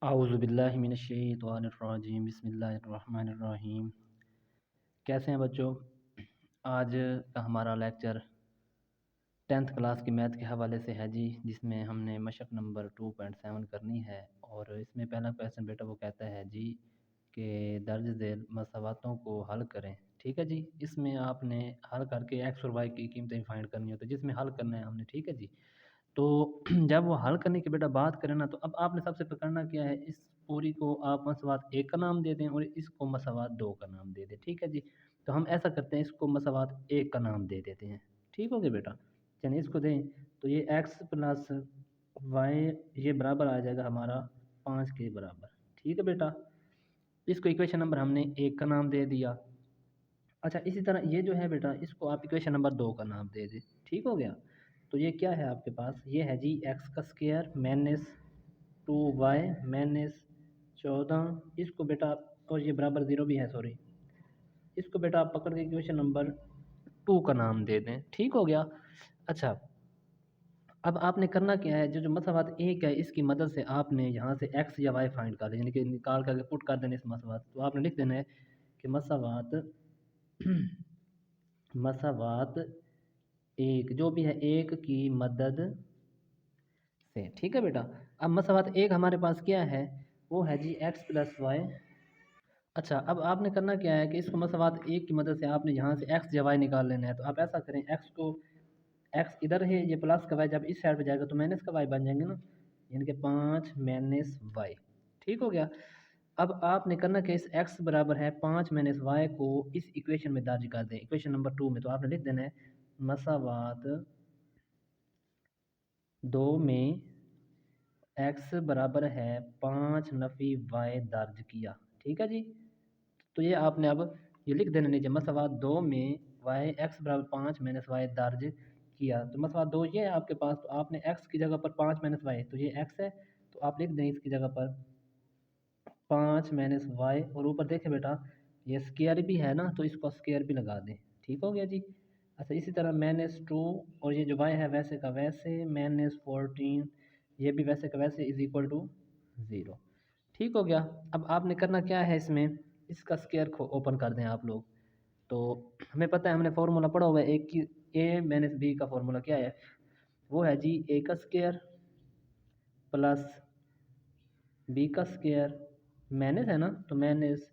आऊज़ुबिल्लाहिमिनश्शैतानिर्रजीम बिस्मिल्लाहिर्रहमानिर्रहीम। कैसे हैं बच्चों? आज का हमारा लेक्चर 10th क्लास की मैथ के हवाले से है जी, जिसमें हमने मशक नंबर 2.7 करनी है। और इसमें पहला क्वेश्चन बेटा वो कहता है जी कि दर्ज झेल मसावातों को हल करें। ठीक है जी, इसमें आपने हल करके एक्स और वाई की कीमतें फाइंड करनी होती है, जिसमें हल करना है हमने। ठीक है जी, तो जब वो हल करने की बेटा बात करें ना, तो अब आपने सबसे पकड़ना क्या है, इस पूरी को आप मसवात एक का नाम दे दें और इसको मसवात दो का नाम दे दें। ठीक है जी, तो हम ऐसा करते हैं, इसको मसवात एक का नाम दे देते हैं। ठीक हो गया बेटा? चलिए इसको दें, तो ये एक्स प्लस वाई ये बराबर आ जाएगा हमारा 5 के बराबर। ठीक है बेटा, इसको इक्वेशन नंबर हमने एक का नाम दे दिया। अच्छा, इसी तरह ये जो है बेटा, इसको आप इक्वेशन नंबर दो का नाम दे दें। ठीक हो गया? तो ये क्या है आपके पास, ये है जी एक्स का स्क्वायर माइनस 2y माइनस 14। इसको बेटा और ये बराबर ज़ीरो भी है, सॉरी, इसको बेटा आप पकड़ के इक्वेशन नंबर टू का नाम दे दें। ठीक हो गया? अच्छा, अब आपने करना क्या है, जो जो मसवात एक है इसकी मदद से आपने यहाँ से एक्स या वाई फाइंड कर दें, यानी कि निकाल करके पुट कर देना इस मसवात। तो आपने लिख देना है कि मसवात मसवात एक जो भी है एक की मदद से। ठीक है बेटा, अब मसवात एक हमारे पास क्या है, वो है जी एक्स प्लस वाई। अच्छा, अब आपने करना क्या है कि इसको मसवात एक की मदद से आपने यहाँ से एक्स या वाई निकाल लेना है। तो आप ऐसा करें, एक्स को, एक्स इधर है, ये प्लस का वाई जब इस साइड पे जाएगा तो माइनस का वाई बन जाएंगे ना, यानी कि 5 माइनस वाई। ठीक हो गया? अब आपने करना कि इस एक्स बराबर है 5 माइनस वाई को इस इक्वेशन में दर्ज कर दें, इक्वेशन नंबर टू में। तो आपने लिख देना है मसवात दो में एक्स बराबर है 5 नफ़ी वाई दर्ज किया। ठीक है जी, तो ये आपने अब ये लिख देना नीचे, मसवात दो में वाई एक्स बराबर 5 माइनस वाई दर्ज किया। तो मसवात दो ये है आपके पास, तो आपने एक्स की जगह पर 5 माइनस वाई, तो ये एक्स है, तो आप लिख दें इसकी जगह पर 5 माइनस वाई। और ऊपर देखें बेटा, ये स्केयर भी है ना, तो इसको स्केयर भी लगा दें। ठीक हो गया जी? अच्छा, इसी तरह माइनस टू, और ये जो वाई है वैसे का वैसे, माइनस 14 ये भी वैसे का वैसे इज इक्वल टू 0। ठीक हो गया? अब आपने करना क्या है, इसमें इसका स्केयर को ओपन कर दें आप लोग। तो हमें पता है, हमने फार्मूला पढ़ा हुआ है ए की, ए माइनस बी का फार्मूला क्या है, वो है जी ए का स्केयर प्लस बी का स्केयर माइनस है ना, तो माइनस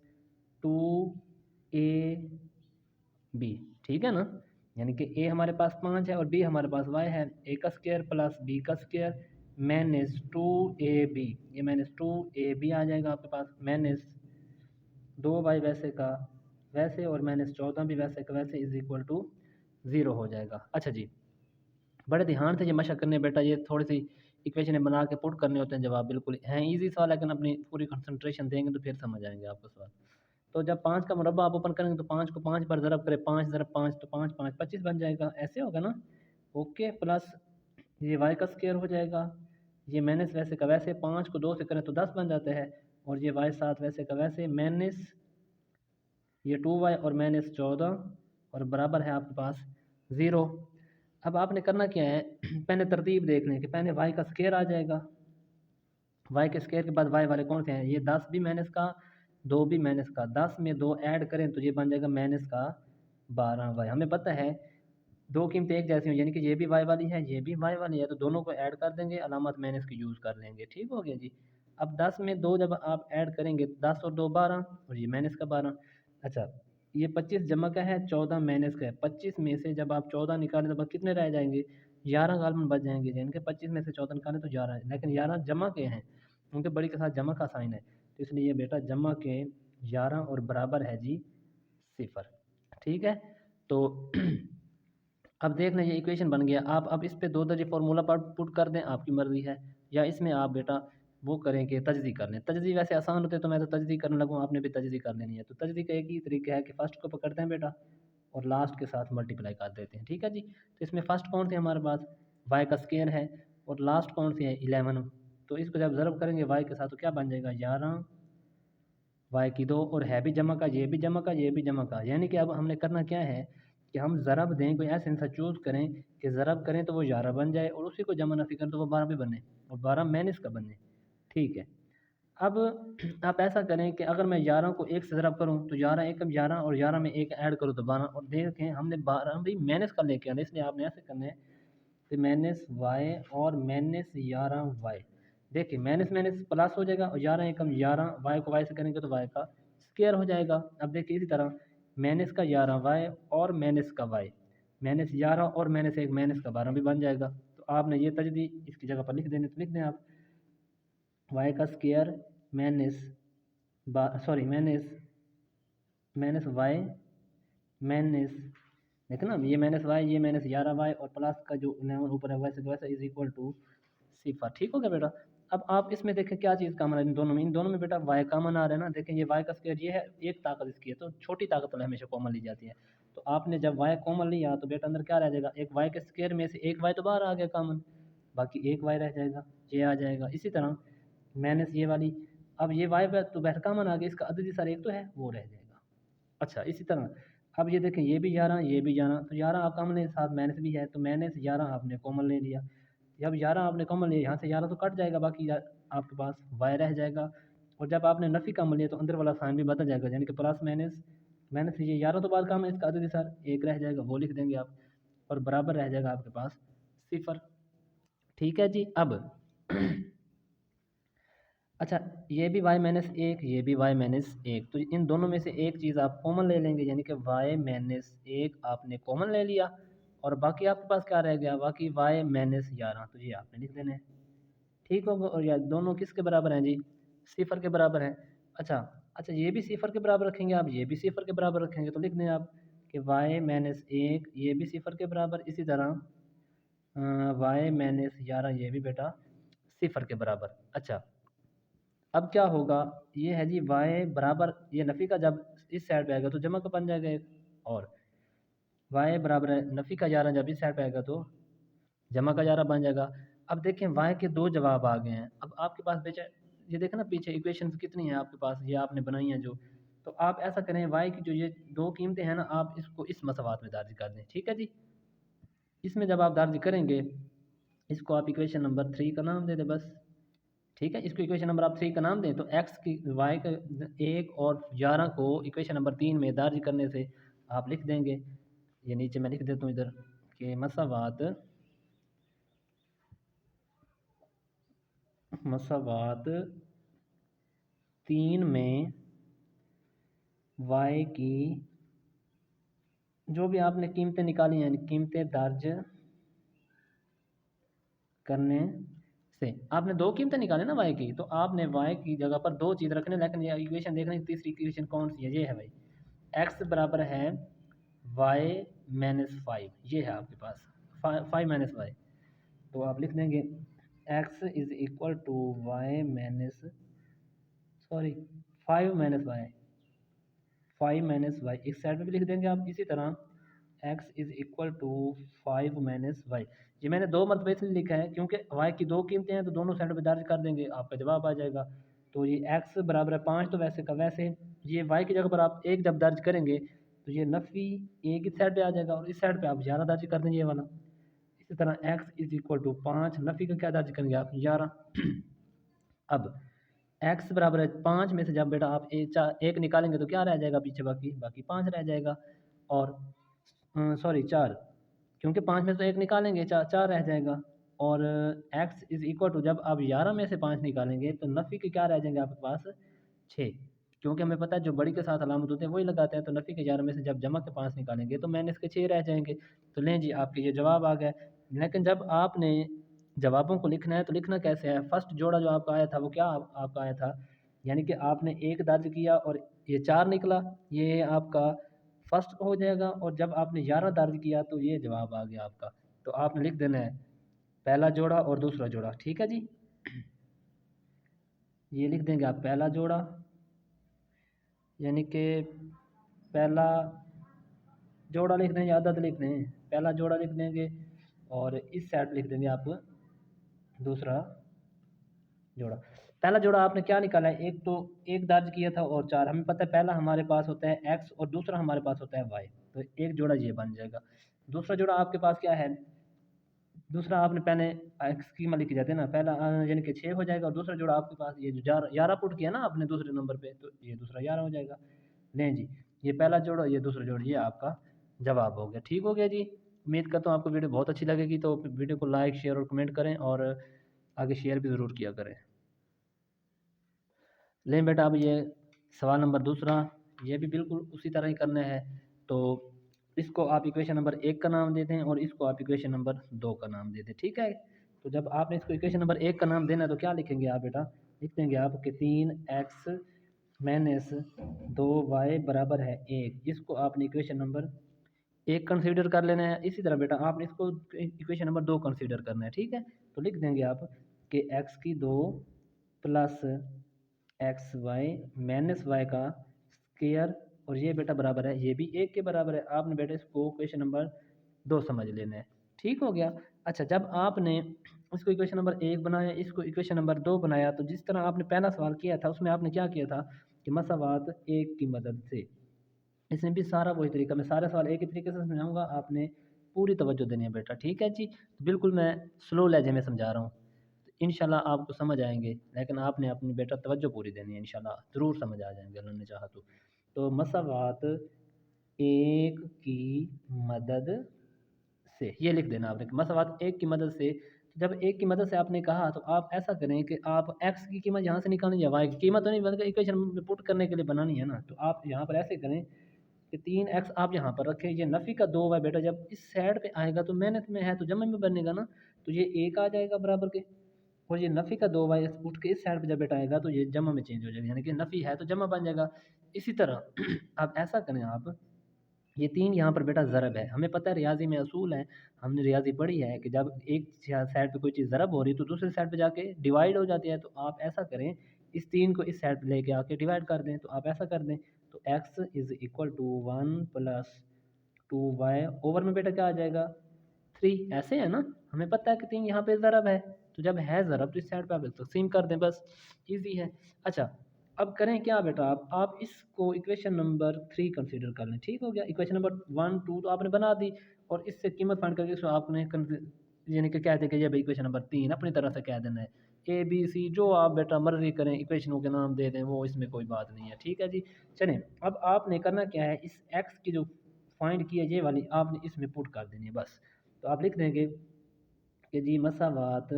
2ab। ठीक है ना, यानी कि ए हमारे पास 5 है और बी हमारे पास वाई है। ए का स्केयर प्लस बी का स्केयर माइनस 2ab, ये माइनस 2ab आ जाएगा आपके पास, माइनस 2y वैसे का वैसे और माइनस 14 भी वैसे का वैसे इज इक्वल टू 0 हो जाएगा। अच्छा जी, बड़े ध्यान से ये मशक करने बेटा, ये थोड़ी सी इक्वेशन बना के पुट करने होते हैं। जवाब बिल्कुल हैं इजी सवाल, लेकिन अपनी पूरी कंसंट्रेशन देंगे तो फिर समझ आएंगे आपको सवाल। तो जब 5 का मुरब्बा आप ओपन करेंगे तो 5 को 5 बार ज़रब करें, 5 ज़रब 5 तो 5 5 25 बन जाएगा, ऐसे होगा ना। ओके, प्लस ये वाई का स्केयर हो जाएगा, ये माइनस वैसे का वैसे, 5 को 2 से करें तो 10 बन जाता है, और ये वाई 7 वैसे का वैसे माइनस ये 2y और माइनस 14 और बराबर है आपके पास 0। अब आपने करना क्या है, पहले तरतीब देख लें कि पहले y का स्केयर आ जाएगा, y के स्केयर के बाद y वाले कौन से हैं, ये 10 भी माइनस का, 2 भी माइनस का, 10 में 2 ऐड करें तो ये बन जाएगा माइनस का 12y। हमें पता है दो कीमतें एक जैसी हो, यानी कि ये भी y वाली है ये भी y वाली है, तो दोनों को ऐड कर देंगे, अलामत माइनस की यूज़ कर लेंगे। ठीक हो गया जी? अब 10 में 2 जब आप ऐड करेंगे, 10 और 2 12 और ये माइनस का 12। अच्छा, ये 25 जमा का है, 14 माइनस का है। 25 में से जब आप 14 निकालें तो बस कितने रह जाएंगे, 11 गालमन बच जाएंगे, यानी कि 25 में से 14 निकालें तो 11 है, लेकिन 11 जमा के हैं, क्योंकि बड़ी के साथ जमा का साइन है, तो इसलिए ये बेटा जमा के 11 और बराबर है जी 0। ठीक है, तो अब देख लें ये इक्वेशन बन गया। आप अब इस पे दो दर्जे फार्मूला पर पुट कर दें, आपकी मर्ज़ी है, या इसमें आप बेटा वो करें कि तजदी कर लें। तजदी वैसे आसान होते तो मैं तो तजदी करने लगूँ, आपने भी तजदी कर लेनी है। तो तजदी का एक ही तरीका है कि फ़र्स्ट को पकड़ते हैं बेटा और लास्ट के साथ मल्टीप्लाई कर देते हैं। ठीक है जी, तो इसमें फ़र्स्ट कौन सी हमारे पास, वाई का स्केयर है, और लास्ट कौन सी है 11। तो इसको जब ज़रब करेंगे वाई के साथ तो क्या बन जाएगा 11 वाई की 2, और है भी जमा का, ये भी जमा का, ये भी जमा का, यानी कि अब हमने करना क्या है कि हम ज़रब दें, कोई ऐसा आंसर चूज़ करें कि ज़रब करें तो वो 11 बन जाए और उसी को जमा नफ़ी करें तो वो 12 भी बने और 12 माइनस का बने। ठीक है, अब आप ऐसा करें कि अगर मैं 11 को 1 से ज़रब करूँ तो 11 एकम 11 और 11 में 1 ऐड करूँ तो 12, और देखें हमने 12 भी माइनस का लेके आना, इसलिए आपने ऐसे करना है कि माइनस वाई और माइनस 11 वाई। देखिए माइनस माइनस प्लस हो जाएगा और 11 एकम 11, वाई को वाई से करेंगे तो वाई का स्क्वायर हो जाएगा। अब देखिए इसी तरह माइनस का 11 वाई और माइनस का वाई, माइनस 11 और माइनस 1 माइनस का 12 भी बन जाएगा। तो आपने ये तजदी इसकी जगह पर लिख देने, तो लिख दें आप वाई का square minus minus minus Y minus, देखो ना ये माइनस वाई, ये माइनस 11 वाई और प्लस का जो 11 ऊपर है वैसे वैसे इज इक्वल टू सिफर। ठीक हो गया बेटा। अब आप इसमें देखें क्या चीज़ कॉमन है इन दोनों में बेटा वाई कॉमन आ रहा है ना। देखें ये वाई का स्क्वायर ये है, एक ताकत इसकी है तो छोटी ताकत वाला हमेशा कॉमन ली जाती है। तो आपने जब वाई कॉमन लिया तो बेटा अंदर क्या रह जाएगा, एक वाई के स्क्वायर में से एक वाई तो बाहर आ गया कॉमन, बाकी एक वाई रह जाएगा, ये आ जाएगा। इसी तरह माइनस ये वाली, अब ये वाई तो बेटा कॉमन आ गया, इसका अददी सर एक तो है वो रह जाएगा। अच्छा इसी तरह अब ये देखें ये भी 11 ये भी 11, तो 11 आप कॉमन ले, साथ माइनस भी है तो माइनस 11 आपने कॉमन ले लिया। जब 11 आपने कॉमन लिया यहाँ से 11 तो कट जाएगा, बाकी आपके पास वाई रह जाएगा। और जब आपने नफ़ी कॉमन लिया तो अंदर वाला साइन भी बदल जाएगा, यानी कि प्लस माइनस माइनस ये 11 तो बाद कॉमन इसका अदद सर एक रह जाएगा, वो लिख देंगे आप, और बराबर रह जाएगा आपके पास सिफर। ठीक है जी। अब अच्छा ये भी y माइनस एक, ये भी y माइनस एक, तो इन दोनों में से एक चीज़ आप कॉमन ले लेंगे, यानी कि y माइनस एक आपने कॉमन ले लिया और बाकी आपके पास क्या रह गया, बाकी y माइनस 11, तो ये आपने लिख देना है। ठीक होगा। और यार दोनों किसके बराबर हैं जी, सिफर के बराबर हैं। अच्छा अच्छा ये भी सिफर के बराबर रखेंगे आप, ये भी सिफर के बराबर रखेंगे, तो लिख दें आप कि y माइनस एक ये भी सिफर के बराबर, इसी तरह y माइनस 11 ये भी बेटा सिफर के बराबर। अच्छा अब क्या होगा, ये है जी y बराबर, ये नफ़ी का जब इस साइड पे आएगा तो जमा का बन जाएगा एक, और y बराबर है नफ़ी का 11 जब इस साइड पे आएगा तो जमा का 11 बन जाएगा। अब देखें y के दो जवाब आ गए हैं। अब आपके पास बेचा ये देखें ना पीछे इक्वेशंस कितनी हैं आपके पास, ये आपने बनाई हैं जो, तो आप ऐसा करें y की जो ये दो कीमतें हैं ना आप इसको इस मसवात में दर्ज कर दें। ठीक है जी। इसमें जब आप दर्ज करेंगे इसको आप इक्वेशन नंबर 3 का नाम दे दें बस। ठीक है, इसको इक्वेशन नंबर आप 3 का नाम दें तो एक्स की वाई का 1 और 11 को इक्वेशन नंबर 3 में दर्ज करने से आप लिख देंगे, ये नीचे मैं लिख देता हूँ इधर कि मसावात मसावात 3 में वाई की जो भी आपने कीमतें निकाली हैं, कीमतें दर्ज करने से आपने दो कीमतें निकाले ना वाई की, तो आपने वाई की जगह पर दो चीज़ रखने, लेकिन ये इक्वेशन देखने तीसरी इक्वेशन कौन सी है, ये है भाई एक्स बराबर है वाई माइनस 5, ये है आपके पास 5 - y, तो आप लिख देंगे X is equal to Y minus sorry 5 - y, 5 - y एक साइड में भी लिख देंगे आप। इसी तरह x is equal to 5 - y, ये मैंने दो मरतबा इसलिए लिखा है क्योंकि y की दो कीमतें हैं तो दोनों साइड पे दर्ज कर देंगे आपका जवाब आ जाएगा। तो ये x बराबर है 5, तो वैसे का वैसे ये y की जगह पर आप एक जब दर्ज करेंगे तो ये नफ़ी एक इस साइड पे आ जाएगा और इस साइड पे आप 11 दर्ज कर देंगे ये वाला। इसी तरह x इज इक्वल टू 5, नफ़ी का क्या दर्ज करेंगे आप 11। अब x बराबर है 5 में से जब बेटा आप एक निकालेंगे तो क्या रह जाएगा पीछे, बाकी बाकी 5 रह जाएगा, और सॉरी 4, क्योंकि 5 में से तो एक निकालेंगे 4 रह जाएगा। और x इज़ इक्वल टू जब आप 11 में से 5 निकालेंगे तो नफ़ी के क्या रह जाएंगे आपके पास 6, क्योंकि हमें पता है जो बड़ी के साथ अलामत होते हैं वही लगाते हैं, तो नफ़ी के 11 में से जब जमा के 5 निकालेंगे तो माइनस के 6 रह जाएंगे। तो लें जी आपके ये जवाब आ गए। लेकिन जब आपने जवाबों को लिखना है तो लिखना कैसे है, फर्स्ट जोड़ा जो आपका आया था वो क्या आपका आया था, यानी कि आपने एक दर्ज किया और ये 4 निकला, ये आपका फर्स्ट हो जाएगा, और जब आपने 11 दर्ज किया तो ये जवाब आ गया आपका। तो आपने लिख देना है पहला जोड़ा और दूसरा जोड़ा। ठीक है जी, ये लिख देंगे आप पहला जोड़ा, यानी कि पहला जोड़ा लिख देंगे, आदत लिख दें, पहला जोड़ा लिख देंगे और इस साइड लिख देंगे आप दूसरा जोड़ा। पहला जोड़ा आपने क्या निकाला है, एक तो एक दर्ज किया था और 4, हमें पता है पहला हमारे पास होता है x और दूसरा हमारे पास होता है y, तो एक जोड़ा ये बन जाएगा। दूसरा जोड़ा आपके पास क्या है, दूसरा आपने पहले एक्स की लिख के जाते हैं ना, पहला यानी कि 6 हो जाएगा, और दूसरा जोड़ा आपके पास ये जो 11 पुट किया ना आपने दूसरे नंबर पे, तो ये दूसरा 11 हो जाएगा। लें जी, ये पहला जोड़ और ये दूसरा जोड़, ये आपका जवाब हो गया। ठीक हो गया जी। उम्मीद करता हूँ आपको वीडियो बहुत अच्छी लगेगी, तो वीडियो को लाइक शेयर और कमेंट करें, और आगे शेयर भी ज़रूर किया करें। लें बेटा, अब ये सवाल नंबर दूसरा, ये भी बिल्कुल उसी तरह ही करना है। तो इसको आप इक्वेशन नंबर 1 का नाम दे दें, और इसको आप इक्वेशन नंबर 2 का नाम दे दें। ठीक है। तो जब आपने इसको इक्वेशन नंबर 1 का नाम देना है तो क्या लिखेंगे आप बेटा, लिख देंगे आप कि 3x माइनस 2y बराबर है 1। इसको आपने इक्वेशन नंबर 1 कंसीडर कर लेना है। इसी तरह बेटा आपने इसको इक्वेशन नंबर 2 कंसीडर करना है। ठीक है। तो लिख देंगे आप कि x की 2 plus X Y minus Y का स्केयर, और ये बेटा बराबर है, ये भी 1 के बराबर है। आपने बेटा इसको क्वेश्चन नंबर 2 समझ लेना है। ठीक हो गया। अच्छा, जब आपने इसको इक्वेशन नंबर 1 बनाया, इसको इक्वेशन नंबर 2 बनाया, तो जिस तरह आपने पहला सवाल किया था उसमें आपने क्या किया था कि मसावात 1 की मदद से, इसमें भी सारा वही तरीका, मैं सारे सवाल एक ही तरीके से समझाऊंगा, आपने पूरी तवज्जो देनी है बेटा। ठीक है जी। तो बिल्कुल मैं स्लो लहजे में समझा रहा हूँ, तो इंशाल्लाह आपको समझ आएंगे, लेकिन आपने अपनी बेटा तवज्जो पूरी देनी है, इंशाल्लाह ज़रूर समझ आ जाएंगे अल्लाह ने चाहा तो मसावात 1 की मदद से, ये लिख देना आपने, मसावात 1 की मदद से। तो जब 1 की मदद से आपने कहा, तो आप ऐसा करें कि आप x की कीमत यहाँ से निकालनी है, y की कीमत तो नहीं, बल्कि इक्वेशन में पुट करने के लिए बनानी है ना। तो आप यहाँ पर ऐसे करें कि 3x आप यहाँ पर रखें, ये नफ़ी का 2y बेटा जब इस साइड पे आएगा तो मेहनत में है तो जमा में बनेगा ना, तो ये 1 आ जाएगा बराबर के, और ये नफ़ी का 2y उठ के इस साइड पे जब बेटा आएगा तो ये जमा में चेंज हो जाएगा, यानी कि नफ़ी है तो जमा बन जाएगा। इसी तरह आप ऐसा करें, आप ये 3 यहाँ पर बेटा ज़रब है, हमें पता है रियाजी में असूल है, हमने रियाजी पढ़ी है कि जब एक साइड पे कोई चीज़ ज़रब हो रही है तो दूसरे साइड पे जाके डिवाइड हो जाती है। तो आप ऐसा करें, इस 3 को इस साइड पे लेके आके डिवाइड कर दें। तो आप ऐसा कर दें, तो x is equal to 1 plus 2y over में बेटा क्या आ जाएगा 3। ऐसे है ना, हमें पता है कि 3 यहाँ पे ज़रब है, तो जब है ज़रब तो इस साइड पे आप तक़सीम कर दें, बस ईजी है। अच्छा, अब करें क्या बेटा, आप इसको इक्वेशन नंबर 3 कंसीडर कर लें। ठीक हो गया। इक्वेशन नंबर 1 2 तो आपने बना दी, और इससे कीमत फाइंड करके इसको आपने यानी कि कह दें कि ये भाई इक्वेशन नंबर 3 अपनी तरह से कह देना है, ए बी सी जो आप बेटा मर्जी करें, इक्वेशनों के नाम दे दें, वो इसमें कोई बात नहीं है। ठीक है जी। चलें, अब आपने करना क्या है, इस एक्स की जो फाइंड की है ये वाली आपने इसमें पुट कर देनी है बस। तो आप लिख देंगे कि जी मसावात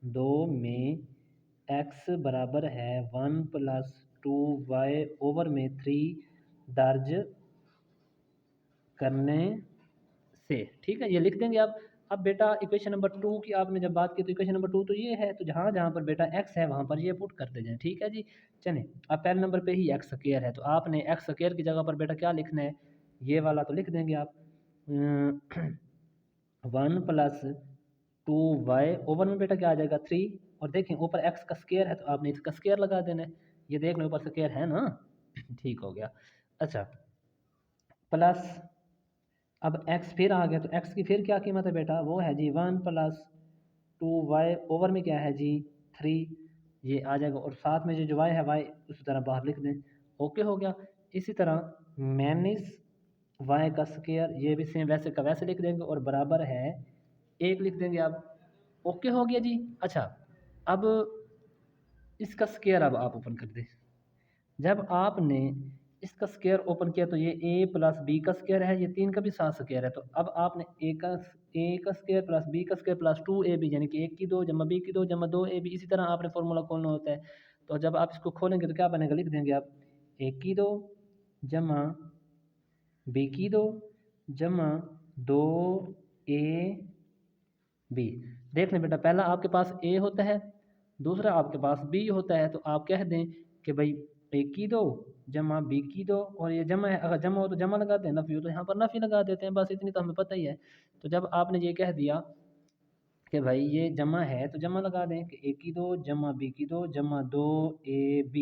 2 में x बराबर है 1 प्लस 2y ओवर में 3 दर्ज करने से। ठीक है, ये लिख देंगे आप। अब बेटा इक्वेशन नंबर 2 की आपने जब बात की, तो इक्वेशन नंबर 2 तो ये है, तो जहाँ जहाँ पर बेटा x है वहाँ पर ये पुट करते जाएं। ठीक है जी। चलें, अब पहले नंबर पे ही एक्स स्क्वायर है, तो आपने एक्स स्क्वायर की जगह पर बेटा क्या लिखना है, ये वाला तो लिख देंगे आप 1 प्लस 2y ओवर में बेटा क्या आ जाएगा 3, और देखें ऊपर x का स्क्वायर है तो आपने इसका स्क्वायर लगा देना है, ये देख लो ऊपर स्क्वायर है ना। ठीक हो गया। अच्छा, प्लस अब x फिर आ गया, तो x की फिर क्या कीमत है बेटा, वो है जी 1 प्लस 2y ओवर में क्या है जी 3, ये आ जाएगा, और साथ में जो y है y उसी तरह बाहर लिख दें। ओके हो गया। इसी तरह माइनस y का स्क्वायर, ये भी सेम वैसे का वैसे लिख देंगे, और बराबर है 1 लिख देंगे आप। ओके हो गया जी। अच्छा, अब इसका स्क्वायर अब आप ओपन कर दें। जब आपने इसका स्क्वायर ओपन किया तो ये a प्लस बी का स्क्वायर है, ये 3 का भी साथ स्क्वायर है, तो अब आपने ए का स्क्वायर प्लस बी का स्क्वायर प्लस 2ab यानी कि 1 की 2 जमा बी की 2 जमा 2ab, इसी तरह आपने फॉर्मूला खोलना होता है। तो जब आप इसको खोलेंगे तो क्या बनेगा, लिख देंगे आप 1 की 2 जमा बी की 2 जमा 2a बी। देख लें बेटा, पहला आपके पास a होता है, दूसरा आपके पास b होता है, तो आप कह दें कि भाई a की 2 जमा b की 2, और ये जमा है, अगर जमा हो तो जमा लगाते हैं, नफ़ी हो तो यहाँ पर नफ़ी लगा देते हैं, बस इतनी तो हमें पता ही है। तो जब आपने ये कह दिया कि भाई ये जमा है तो जमा लगा दें कि a की 2 जमा b की 2 जमा 2ab,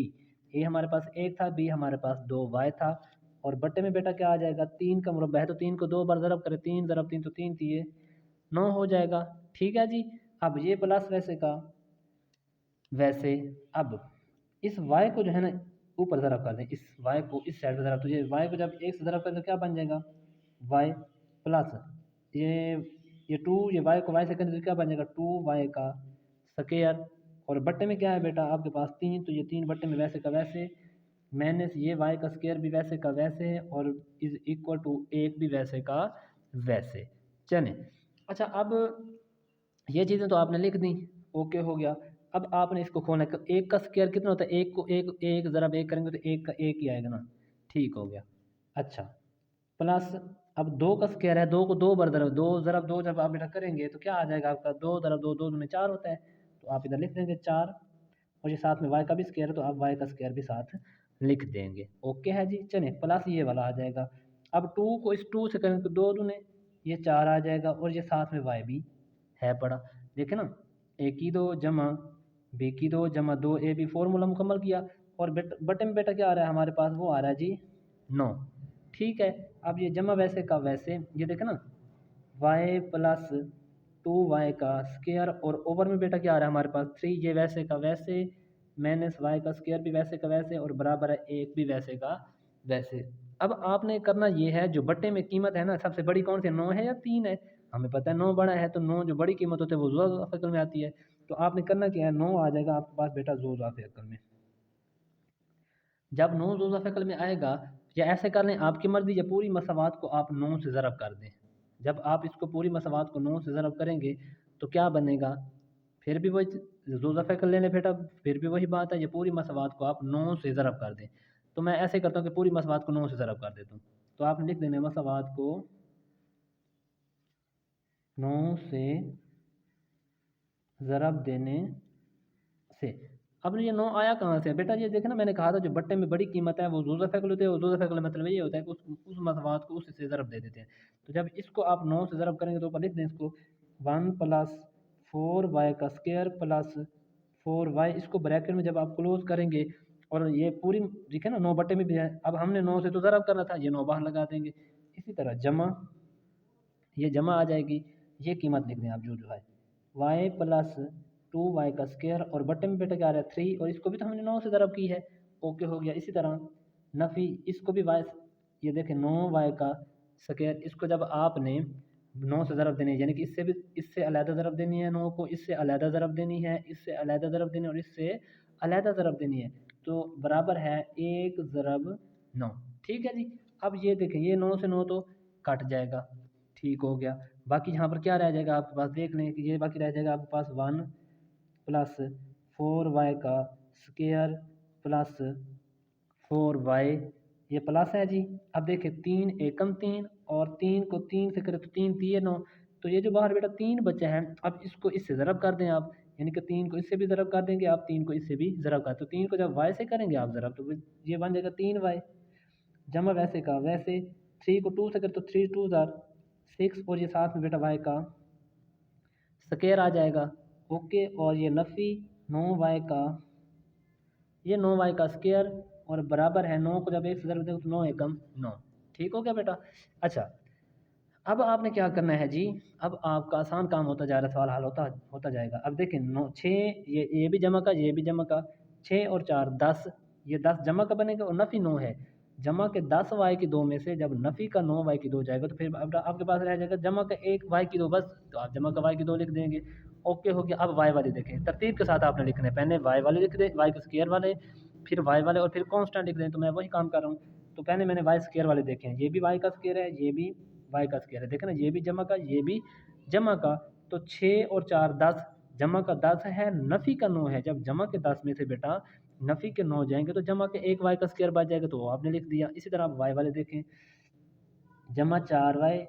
a हमारे पास 1 था, b हमारे पास 2y था, और बट्टे में बेटा क्या आ जाएगा 3 का मुरब्बा है, तो 3 को 2 बार ज़रब करें, 3 ज़रब 3 तो 3 3 9 हो जाएगा। ठीक है जी। अब ये प्लस वैसे का वैसे, अब इस y को जो है ना ऊपर ज़रब कर दें, इस y को इस साइड पे ज़रब, तो ये y को जब 1 से ज़रब करें तो क्या बन जाएगा y प्लस ये टू, ये वाई को वाई से करेंगे तो क्या बन जाएगा 2y का स्क्वायर। और बट्टे में क्या है बेटा आपके पास 3, तो ये 3 बट्टे में वैसे का वैसे, माइनस ये y का स्क्वायर भी वैसे का वैसे, और इज इक्वल टू 1 भी वैसे का वैसे। चलें, अच्छा अब ये चीज़ें तो आपने लिख दी, ओके हो गया। अब आपने इसको खोलना है, एक का स्क्वायर कितना होता है, एक को एक एक ज़रा एक करेंगे तो एक का एक ही आएगा ना, ठीक हो गया। अच्छा प्लस अब दो का स्क्वायर है, दो को दो बार ज़रब, दो ज़रब दो जब आप बेटा करेंगे तो क्या आ जाएगा आपका, दो ज़रब दो, दो में 4 होता है, तो आप इधर लिख देंगे 4, और ये साथ में y का भी स्क्वायर है तो आप y का स्क्वायर भी साथ लिख देंगे, ओके है जी। चलें प्लस ये वाला आ जाएगा, अब 2 को इस 2 से करेंगे तो 2 दूने ये 4 आ जाएगा, और ये साथ में y भी है पड़ा, देखे ना, a की 2 जमा b की 2 जमा 2ab फॉर्मूला मुकम्मल किया। और बटे में बेटा क्या आ रहा है हमारे पास, वो आ रहा है जी 9, ठीक है। अब ये जमा वैसे का वैसे, ये देखे ना y प्लस 2y का स्क्वायर, और ओवर में बेटा क्या आ रहा है हमारे पास 3, ये वैसे का वैसे, माइनस y का स्क्वायर भी वैसे का वैसे, और बराबर है 1 भी वैसे का वैसे। अब आपने करना ये है, जो बट्टे में कीमत है ना सबसे बड़ी कौन सी, 9 है या 3 है, हमें पता है 9 बड़ा है, तो 9 जो बड़ी कीमत होती है वो ज़ोज़ा फ़िक्र में आती है, तो आपने करना क्या है, 9 आ जाएगा आपके पास बेटा ज़ोज़ा फ़िक्र में। जब 9 ज़ोज़ा फ़िक्र में आएगा, या ऐसे कर लें आपकी मर्ज़ी, या पूरी मसावात को आप 9 से ज़रब कर दें। जब आप इसको पूरी मसावात को 9 से ज़रब करेंगे तो क्या बनेगा, फिर भी वही ज़ोज़ा फ़िक्र ले लें बेटा, फिर भी वही बात है, ये पूरी मसावात को आप 9 से ज़रब कर दें। तो मैं ऐसे करता हूँ कि पूरी मसावात को 9 से ज़रब कर देता हूँ, तो आपने लिख देना मसावात को 9 से ज़रब देने से। अब ये 9 आया कहाँ से बेटा, ये देखे ना मैंने कहा था जो बट्टे में बड़ी कीमत है वो ज़ोज़ा फ़िक्र होते हैं, और ज़ोज़ा फ़िक्र मतलब ये होता है कि उस मसवात को उससे ज़रब दे देते हैं। तो जब इसको आप 9 से ज़रब करेंगे तो ऊपर लिख दें इसको 1 प्लस 4y का स्क्वायर प्लस 4y, इसको ब्रैकेट में जब आप क्लोज करेंगे, और ये पूरी देखे ना 9 बट्टे में भी है, अब हमने 9 से तो ज़रब करना था, ये 9 बाहर लगा देंगे। इसी तरह जमा, ये जमा आ जाएगी, ये कीमत लिख दें आप जो जो है y प्लस 2y का स्क्वायर, और बट्टे में बेटा क्या आ रहा है 3, और इसको भी तो हमने 9 से ज़रब की है, ओके हो गया। इसी तरह नफ़ी, इसको भी y, ये देखें 9y का स्क्वायर, इसको जब आपने 9 से ज़रब देनी है, यानी कि इससे भी, इससे अलहदा ज़रब देनी है 9 को, इससे अलहदा ज़रब देनी है, इससे अलहदा ज़रब देनी है, और इससे अलहदा ज़रब देनी है, तो बराबर है 1 ज़रब 9, ठीक है जी। अब ये देखें ये 9 से 9 तो कट जाएगा, ठीक हो गया। बाकी यहाँ पर क्या रह जाएगा आपके पास, देख लें कि ये बाकी रह जाएगा आपके पास 1 प्लस 4y का स्क्वायर प्लस 4y, ये प्लस है जी। अब देखिए 3 एकम 3, और 3 को 3 से करें तो 3 3 9, तो ये जो बाहर बेटा 3 बचे हैं, अब इसको इससे ज़रब कर दें आप, यानी कि 3 को इससे भी ज़रब कर देंगे आप, 3 को इससे भी ज़रब कर, तो 3 को जब y से करेंगे आप ज़रब, तो ये बन जाएगा 3y जमा वैसे का वैसे, 3 को 2 से करें तो 3 2 ज़ार 6, और ये साथ में बेटा y का स्क्वायर आ जाएगा, ओके। और ये नफ़ी 9y का, ये 9y का स्क्वायर, और बराबर है 9 को जब 1 से ज़रब देंगे तो 9 एकम 9, ठीक हो गया बेटा। अच्छा अब आपने क्या करना है जी, अब आपका आसान काम होता जा रहा है, सवाल हल होता होता जाएगा। अब देखें 9 6, ये भी जमा का, ये भी जमा का, 6 और 4 10, ये 10 जमा का बनेगा, और नफ़ी 9 है, जमा के 10 वाई की 2 में से जब नफ़ी का 9 वाई की 2 जाएगा तो फिर अब आपके पास रह जाएगा जमा का 1 वाई की 2 बस, तो आप जमा का वाई की 2 लिख देंगे, ओके हो गया। अब वाई वाले देखें, तरतीब के साथ आपने लिखना है, पहले वाई वाले लिख दें, वाई के स्क्वायर वाले, फिर वाई वाले, और फिर कॉन्स्टेंट लिख दें, तो मैं वही काम कर रहा हूँ। तो पहले मैंने वाई स्क्वायर वाले देखे हैं, ये भी वाई का स्क्वायर है, ये भी वाई का स्क्वायर है, देखें ना ये भी जमा का, ये भी जमा का, तो 6 और 4 10, जमा का 10 है, नफ़ी का 9 है, जब जमा के 10 में से बेटा नफ़ी के 9 जाएंगे तो जमा के 1 वाई का स्क्वायर बच जाएगा, तो वो आपने लिख दिया। इसी तरह आप वाई वाले देखें, जमा 4 वाई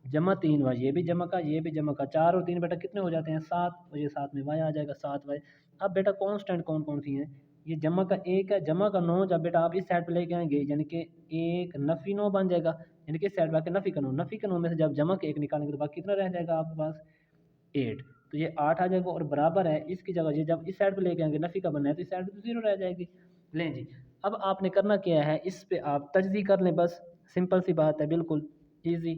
जमा 3 वाई, ये भी जमा का, ये भी जमा का, 4 और 3 बेटा कितने हो जाते हैं 7, और ये साथ में वाई आ जाएगा 7 वाई। अब बेटा कॉन्स्टेंट कौन कौन सी हैं, ये जमा का 1 है, जमा का 9 जब बेटा आप इस साइड पे लेके आएंगे यानी कि 1 नफ़ी 9 बन जाएगा, यानी कि इस साइड पे नफ़ी का 9, नफ़ी का 9 में से जब जमा के 1 निकालेंगे तो बाकी कितना रह जाएगा आपके पास 8, तो ये 8 आ जाएगा, और बराबर है इसकी जगह, ये जब इस साइड पे लेके आएंगे नफ़ी का बनना है तो इस साइड पे तो 0 रह जाएगी। लें जी, अब आपने करना क्या है, इस पे आप तजज़ी कर लें, बस सिंपल सी बात है, बिल्कुल ईजी।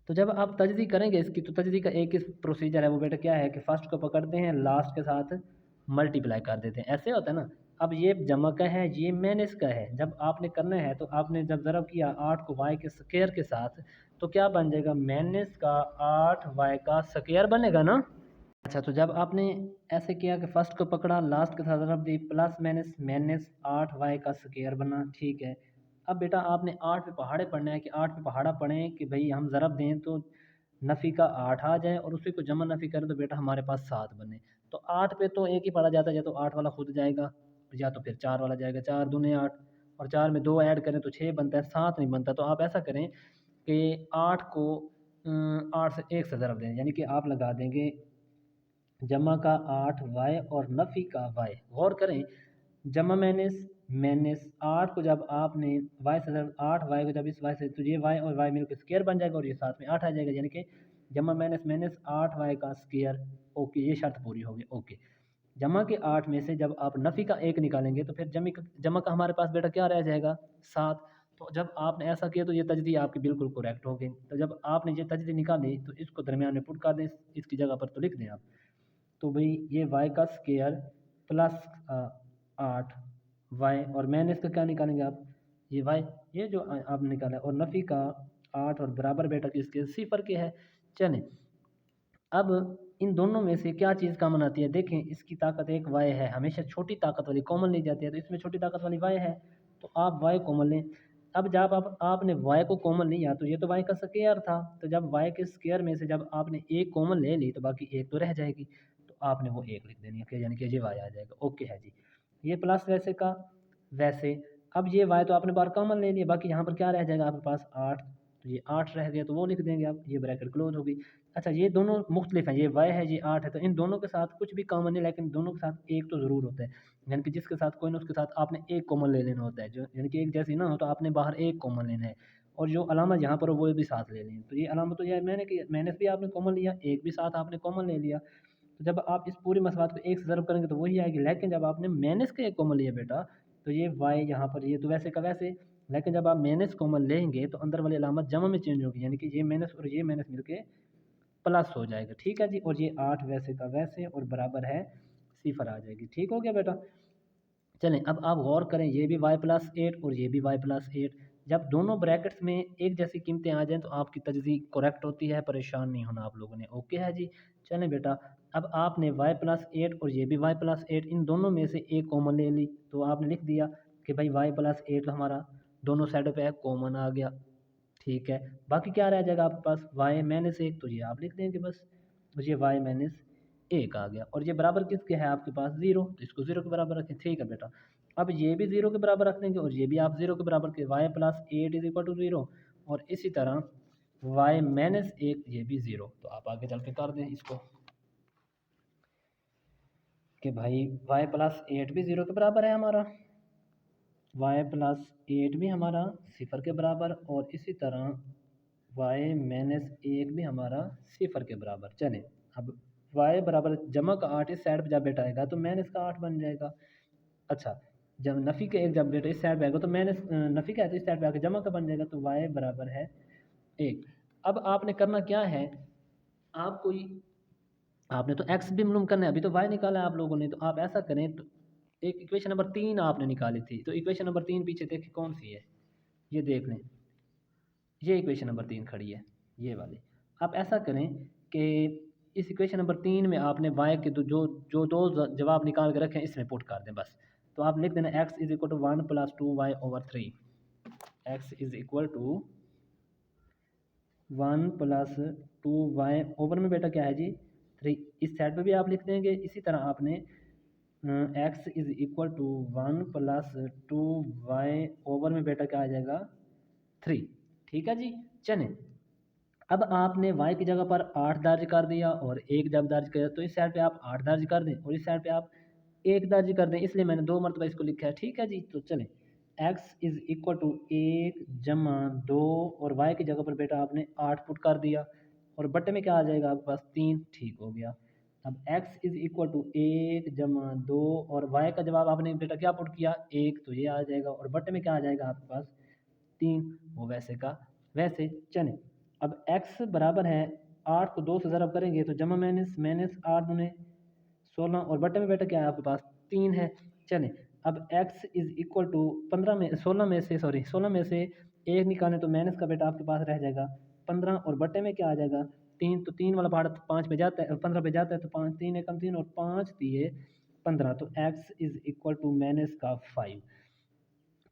तो जब आप तजज़ी करेंगे इसकी, तो तजज़ी का एक इस प्रोसीजर है, वो बेटा क्या है कि फ़र्स्ट को पकड़ते हैं, लास्ट के साथ मल्टीप्लाई कर देते हैं, ऐसे होता है ना। अब ये जमा का है, ये माइनस का है। जब आपने करना है तो आपने जब ज़रब किया 8 को y के स्क्वायर के साथ, तो क्या बन जाएगा, माइनस का 8y का स्क्वायर बनेगा ना। अच्छा, तो जब आपने ऐसे किया कि फर्स्ट को पकड़ा, लास्ट के साथ ज़रब दी, प्लस माइनस माइनस 8y का स्क्वायर बना, ठीक है। अब बेटा आपने 8 पे पहाड़े पढ़ना है कि 8 पे पहाड़ा पढ़ें कि भाई हम ज़रब दें तो नफ़ी का 8 आ जाए और उसी को जमा नफ़ी करें तो बेटा हमारे पास 7 बने। तो 8 पे तो एक ही पढ़ा जाता है, या तो 8 वाला खुद जाएगा या तो फिर 4 वाला जाएगा। 4 दूने 8 और 4 में 2 ऐड करें तो 6 बनता है, 7 नहीं बनता। तो आप ऐसा करें कि 8 को 8 से 1 से ज़रब दें, यानी कि आप लगा देंगे जमा का 8y और नफ़ी का y। गौर करें, जमा माइनस माइनस 8 को जब आपने y से ज़रब, 8y को जब इस y से, तो ये y और y मिलकर स्क्वायर बन जाएगा और ये साथ में 8 आ जाएगा, यानी कि जमा माइनस माइनस 8y का स्क्वायर। ओके, ये शर्त पूरी होगी। ओके, जमा के 8 में से जब आप नफ़ी का 1 निकालेंगे तो फिर जमा का हमारे पास बेटा क्या रह जाएगा, 7। तो जब आपने ऐसा किया तो ये तजदी आपकी बिल्कुल करेक्ट हो गई। तो जब आपने ये तजदी निकाली तो इसको दरमियान में पुट कर दें, इसकी जगह पर तो लिख दें आप। तो भाई ये y का स्क्वायर प्लस 8 y, और माइनस का क्या निकालेंगे आप, ये y, ये जो आपने निकाला है, और नफ़ी का 8 और बराबर बेटा किसके, सिफर के है। चलें, अब इन दोनों में से क्या चीज़ कॉमन आती है, देखें इसकी ताकत एक y है, हमेशा छोटी ताकत वाली कॉमन ली जाती है, तो इसमें छोटी ताकत वाली y है, तो आप y कॉमन लें। अब जब आपने y को कॉमन लिया तो ये तो y का स्क्वायर था, तो जब y के स्क्वायर में से जब आपने एक कॉमन ले ली तो बाकी एक तो रह जाएगी, तो आपने वो एक लिख देनी है, यानी कि ये y आ जाएगा। ओके है जी, ये प्लस वैसे का वैसे। अब ये y तो आपने बार कॉमन ले लिया, बाकी यहाँ पर क्या रह जाएगा आपके पास 8, तो ये 8 रह गया, तो वो लिख देंगे आप, ये ब्रैकेट क्लोज होगी। अच्छा, ये दोनों मुख्तलिफ हैं, ये y है, ये 8 है, तो इन दोनों के साथ कुछ भी कॉमन नहीं, लेकिन दोनों के साथ एक तो ज़रूर होता है, यानी कि जिसके साथ कोई ना उसके साथ आपने एक कॉमन ले लेना होता है, जो यानी कि एक जैसी ना हो तो आपने बाहर एक कॉमन लेना है, और जो अलामत यहाँ पर हो वो भी साथ ले लें। तो ये अलामत तो यह मैंने कि माइनस भी आपने कॉमन लिया, एक भी साथ आपने कॉमन ले लिया, तो जब आप इस पूरी मसवात को एक से ज़रब करेंगे तो वही आएगी। लेकिन जब आपने माइनस का एक कॉमन लिया बेटा, तो ये y यहाँ पर, ये तो वैसे का वैसे, लेकिन जब आप माइनस कॉमन लेंगे तो अंदर वाली अलामत जमा में चेंज होगी, यानी कि ये माइनस और ये माइनस मिलके प्लस हो जाएगा। ठीक है जी, और ये 8 वैसे का वैसे और बराबर है सिफर आ जाएगी। ठीक हो गया बेटा। चलें, अब आप गौर करें, ये भी y+8 और ये भी y+8, जब दोनों ब्रैकेट्स में एक जैसी कीमतें आ जाएं तो आपकी तजदी करेक्ट होती है, परेशान नहीं होना आप लोगों ने। ओके है जी। चलें बेटा, अब आपने y+8 और ये भी y+8, इन दोनों में से एक कॉमन ले ली, तो आपने लिख दिया कि भाई y+8 हमारा दोनों साइडों पे है, कॉमन आ गया। ठीक है, बाकी क्या रह जाएगा आपके पास, y-1, तो ये आप लिख देंगे बस, तो ये y-1 आ गया, और ये बराबर किसके है आपके पास, 0, तो इसको 0 के बराबर रखें। ठीक है बेटा, अब ये भी 0 के बराबर रख देंगे और ये भी आप 0 के बराबर के, y+8 = 0, और इसी तरह y-1 ये भी 0। तो आप आगे चल के कर दें इसको कि भाई y+8 भी 0 के बराबर है हमारा, y+8 भी हमारा सिफर के बराबर, और इसी तरह y-1 भी हमारा सिफर के बराबर। चलें, अब y बराबर जमा का 8 इस साइड पर जब बेटा आएगा तो माइनस का 8 बन जाएगा। अच्छा, जब नफ़ी का 1 जब बेटा इस साइड पे आएगा तो माइनस नफ़ी का है तो इस साइड पे आके जमा का बन जाएगा, तो y बराबर है 1। अब आपने करना क्या है, आपको आपने तो x भी मालूम करना है, अभी तो y निकाला है आप लोगों ने, तो आप ऐसा करें, तो एक इक्वेशन नंबर 3 आपने निकाली थी, तो इक्वेशन नंबर 3 पीछे देखें कौन सी है, ये देख लें, ये इक्वेशन नंबर 3 खड़ी है, ये वाली। आप ऐसा करें कि इस इक्वेशन नंबर 3 में आपने y के जो दो जवाब निकाल के रखे हैं इसमें पुट कर दें बस। तो आप लिख देना x = 1 + 2y/3, x = 1 + 2y over में बेटा क्या है जी 3, इस साइड पे भी आप लिख देंगे। इसी तरह आपने x = 1 + 2y ओवर में बेटा क्या आ जाएगा 3। ठीक है जी। चलें, अब आपने y की जगह पर 8 दर्ज कर दिया और 1 जब दर्ज किया तो इस साइड पे आप 8 दर्ज कर दें और इस साइड पे आप 1 दर्ज कर दें, इसलिए मैंने 2 मरतबा इसको लिखा है। ठीक है जी, तो चलें, x = 1 जमा 2 और y की जगह पर बेटा आपने 8 पुट कर दिया और बट्टे में क्या आ जाएगा आपके पास 3। ठीक हो गया। अब x = 1 जमा 2 और y का जवाब आपने बेटा क्या पुट किया 1, तो ये आ जाएगा और बट्टे में क्या आ जाएगा आपके पास 3, वो वैसे का वैसे। चलें, अब x बराबर है 8 को 2 से ज़रब करेंगे तो जमा माइनस माइनस 8 दूने 16 और बटे में बेटा क्या है आपके पास 3 है। चलें, अब x इज़ इक्वल टू 15 में 16 में से 16 में से एक निकालें तो माइनस का बेटा आपके पास रह जाएगा 15 और बटे में क्या आ जाएगा 3, तो 3 वाला भाड़ा 5 पे जाता है 15 पे जाता है, तो 5 3 एकम 3 और 5 दिए 15, तो x is equal to minus का 5।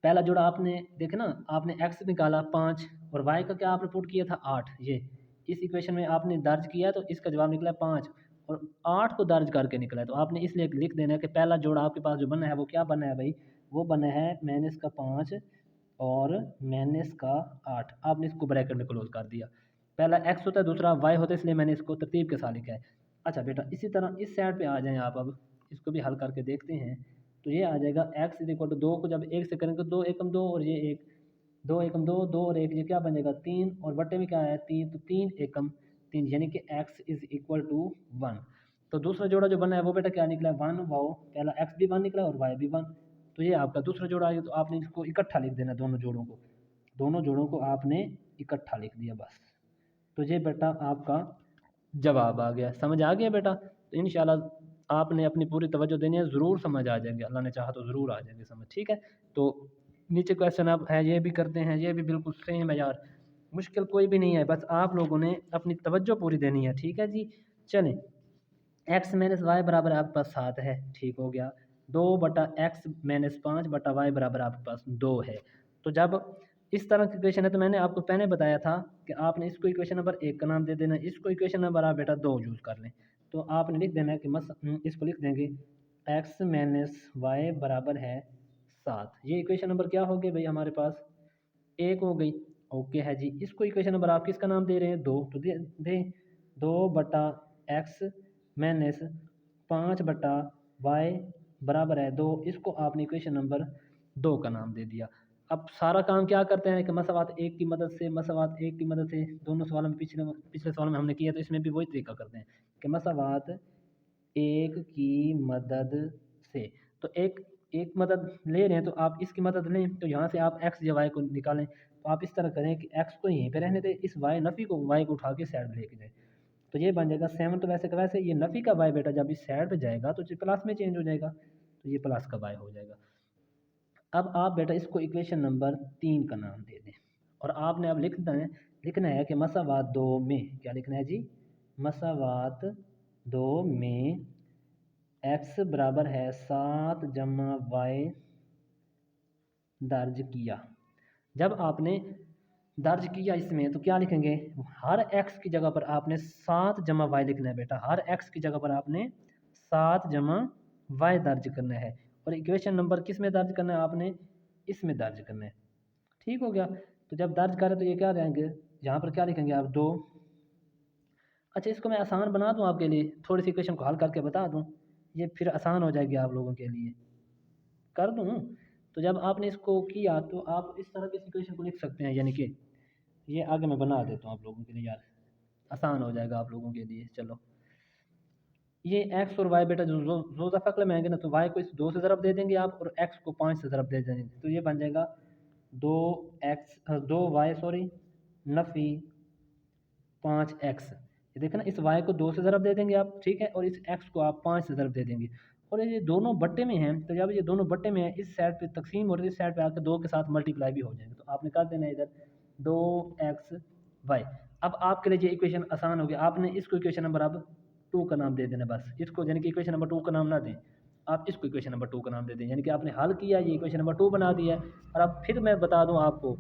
पहला जोड़ा आपने देखे ना, आपने x निकाला 5 और y का क्या आपने पुट किया था 8, ये इस इक्वेशन में आपने दर्ज किया तो इसका जवाब निकला 5 और 8 को दर्ज करके निकला है, तो आपने इसलिए लिख देना है कि पहला जोड़ा आपके पास जो बना है वो क्या बना है भाई, वो बना है माइनस का 5 और माइनस का 8। आपने इसको ब्रैकेट में क्लोज कर दिया, पहला x होता है दूसरा y होता है, इसलिए मैंने इसको तरतीब के साथ लिखा है। अच्छा बेटा इसी तरह इस साइड पे आ जाएं आप, अब इसको भी हल करके देखते हैं। तो ये आ जाएगा x इज इक्वल टू 2 को जब 1 से करेंगे तो 2 एकम 2 और ये 1, 2 एकम 2, 2 और 1 ये क्या बन जाएगा 3 और बटे में क्या है 3, तो 3 एकम 3 यानी कि x इज इक्वल टू 1। तो दूसरा जोड़ा जो बना है वो बेटा क्या निकला 1, वाओ, पहला x भी 1 निकला और y भी 1, तो ये आपका दूसरा जोड़ा आ गया। तो आपने इसको इकट्ठा लिख देना, दोनों जोड़ों को आपने इकट्ठा लिख दिया बस। तो ये बेटा आपका जवाब आ गया, समझ आ गया बेटा। तो इंशाल्लाह आपने अपनी पूरी तवज्जो देनी है, ज़रूर समझ आ जाएंगे, अल्लाह ने चाहा तो ज़रूर आ जाएंगे समझ, ठीक है। तो नीचे क्वेश्चन आप है ये भी करते हैं, ये भी बिल्कुल सेम है यार, मुश्किल कोई भी नहीं है, बस आप लोगों ने अपनी तवज्जो पूरी देनी है, ठीक है जी। चलें, एक्स माइनस वाई बराबर आपके पास 7 है, ठीक हो गया। 2/x-5/y बराबर आपके पास 2 है। तो जब इस तरह की इक्वेशन है तो मैंने आपको पहले बताया था कि आपने इसको इक्वेशन नंबर 1 का नाम दे देना, इसको इक्वेशन नंबर आप बेटा 2 यूज़ कर लें। तो आपने लिख देना है कि इसको लिख देंगे x माइनस वाई बराबर है 7। ये इक्वेशन नंबर क्या हो गई भाई हमारे पास 1 हो गई, ओके है जी। इसको इक्वेशन नंबर आप किसका नाम दे रहे हैं 2, तो दे 2/x माइनस 5/y बराबर है 2, इसको आपने इक्वेशन नंबर 2 का नाम दे दिया। अब सारा काम क्या करते हैं कि मसावात एक की मदद से दोनों सवालों में पिछले सवाल में हमने किया, तो इसमें भी वही तरीका करते हैं कि मसावात एक की मदद से। तो एक एक मदद ले रहे हैं तो आप इसकी मदद लें, तो यहाँ से आप x या y को निकालें, तो आप इस तरह करें कि x को यहीं पे रहने दें, इस y नफ़ी को y को उठा के साइड में लेके जाए, तो ये बन जाएगा 7। तो वैसे का वैसे ये नफ़ी का y बेटा जब इस साइड पे जाएगा तो प्लस में चेंज हो जाएगा, तो ये प्लस का y हो जाएगा। अब आप बेटा इसको इक्वेशन नंबर 3 का नाम दे दें, और आपने अब लिखना है कि मसावात 2 में क्या लिखना है जी, मसावात 2 में x बराबर है 7 जमा y दर्ज किया। जब आपने दर्ज किया इसमें तो क्या लिखेंगे, हर x की जगह पर आपने 7 जमा y लिखना है बेटा, हर x की जगह पर आपने 7 जमा y दर्ज करना है, और इक्वेशन नंबर किस में दर्ज करना है आपने, इसमें दर्ज करना है, ठीक हो गया। तो जब दर्ज करें तो ये क्या रहेंगे, यहाँ पर क्या लिखेंगे आप 2। अच्छा इसको मैं आसान बना दूँ आपके लिए, थोड़ी सी इक्वेशन को हल करके बता दूँ, ये फिर आसान हो जाएगी आप लोगों के लिए, कर दूँ। तो जब आपने इसको किया तो आप इस तरह की इक्वेशन को लिख सकते हैं, यानी कि ये आगे मैं बना देता हूँ आप लोगों के लिए यार, आसान हो जाएगा आप लोगों के लिए। चलो ये x और y बेटा जो दफ़ा में आएंगे ना, तो y को इस 2 से ज़रब दे देंगे आप, और x को 5 से ज़रब दे देंगे, तो ये बन जाएगा 2y नफ़ी 5x। ये देखें ना, इस y को 2 से ज़रब दे देंगे आप, ठीक है, और इस x को आप 5 से ज़रब दे देंगे, और ये दोनों बट्टे में हैं, तो जब ये दोनों बट्टे में हैं इस साइड पे तकसीम हो रही है, इस साइड पे आकर 2 के साथ मल्टीप्लाई भी हो जाएंगे, तो आपने कर देना है इधर 2xy। अब आपके लिए ये इक्वेशन आसान हो गया, आपने इसको इक्वेशन नंबर अब 2 का नाम दे देना बस, इसको यानी कि इक्वेशन नंबर 2 का नाम ना दें, आप इसको इक्वेशन नंबर 2 का नाम दे दें, यानी कि आपने हल किया, ये इक्वेशन नंबर 2 बना दिया है। और अब फिर मैं बता दूं आपको,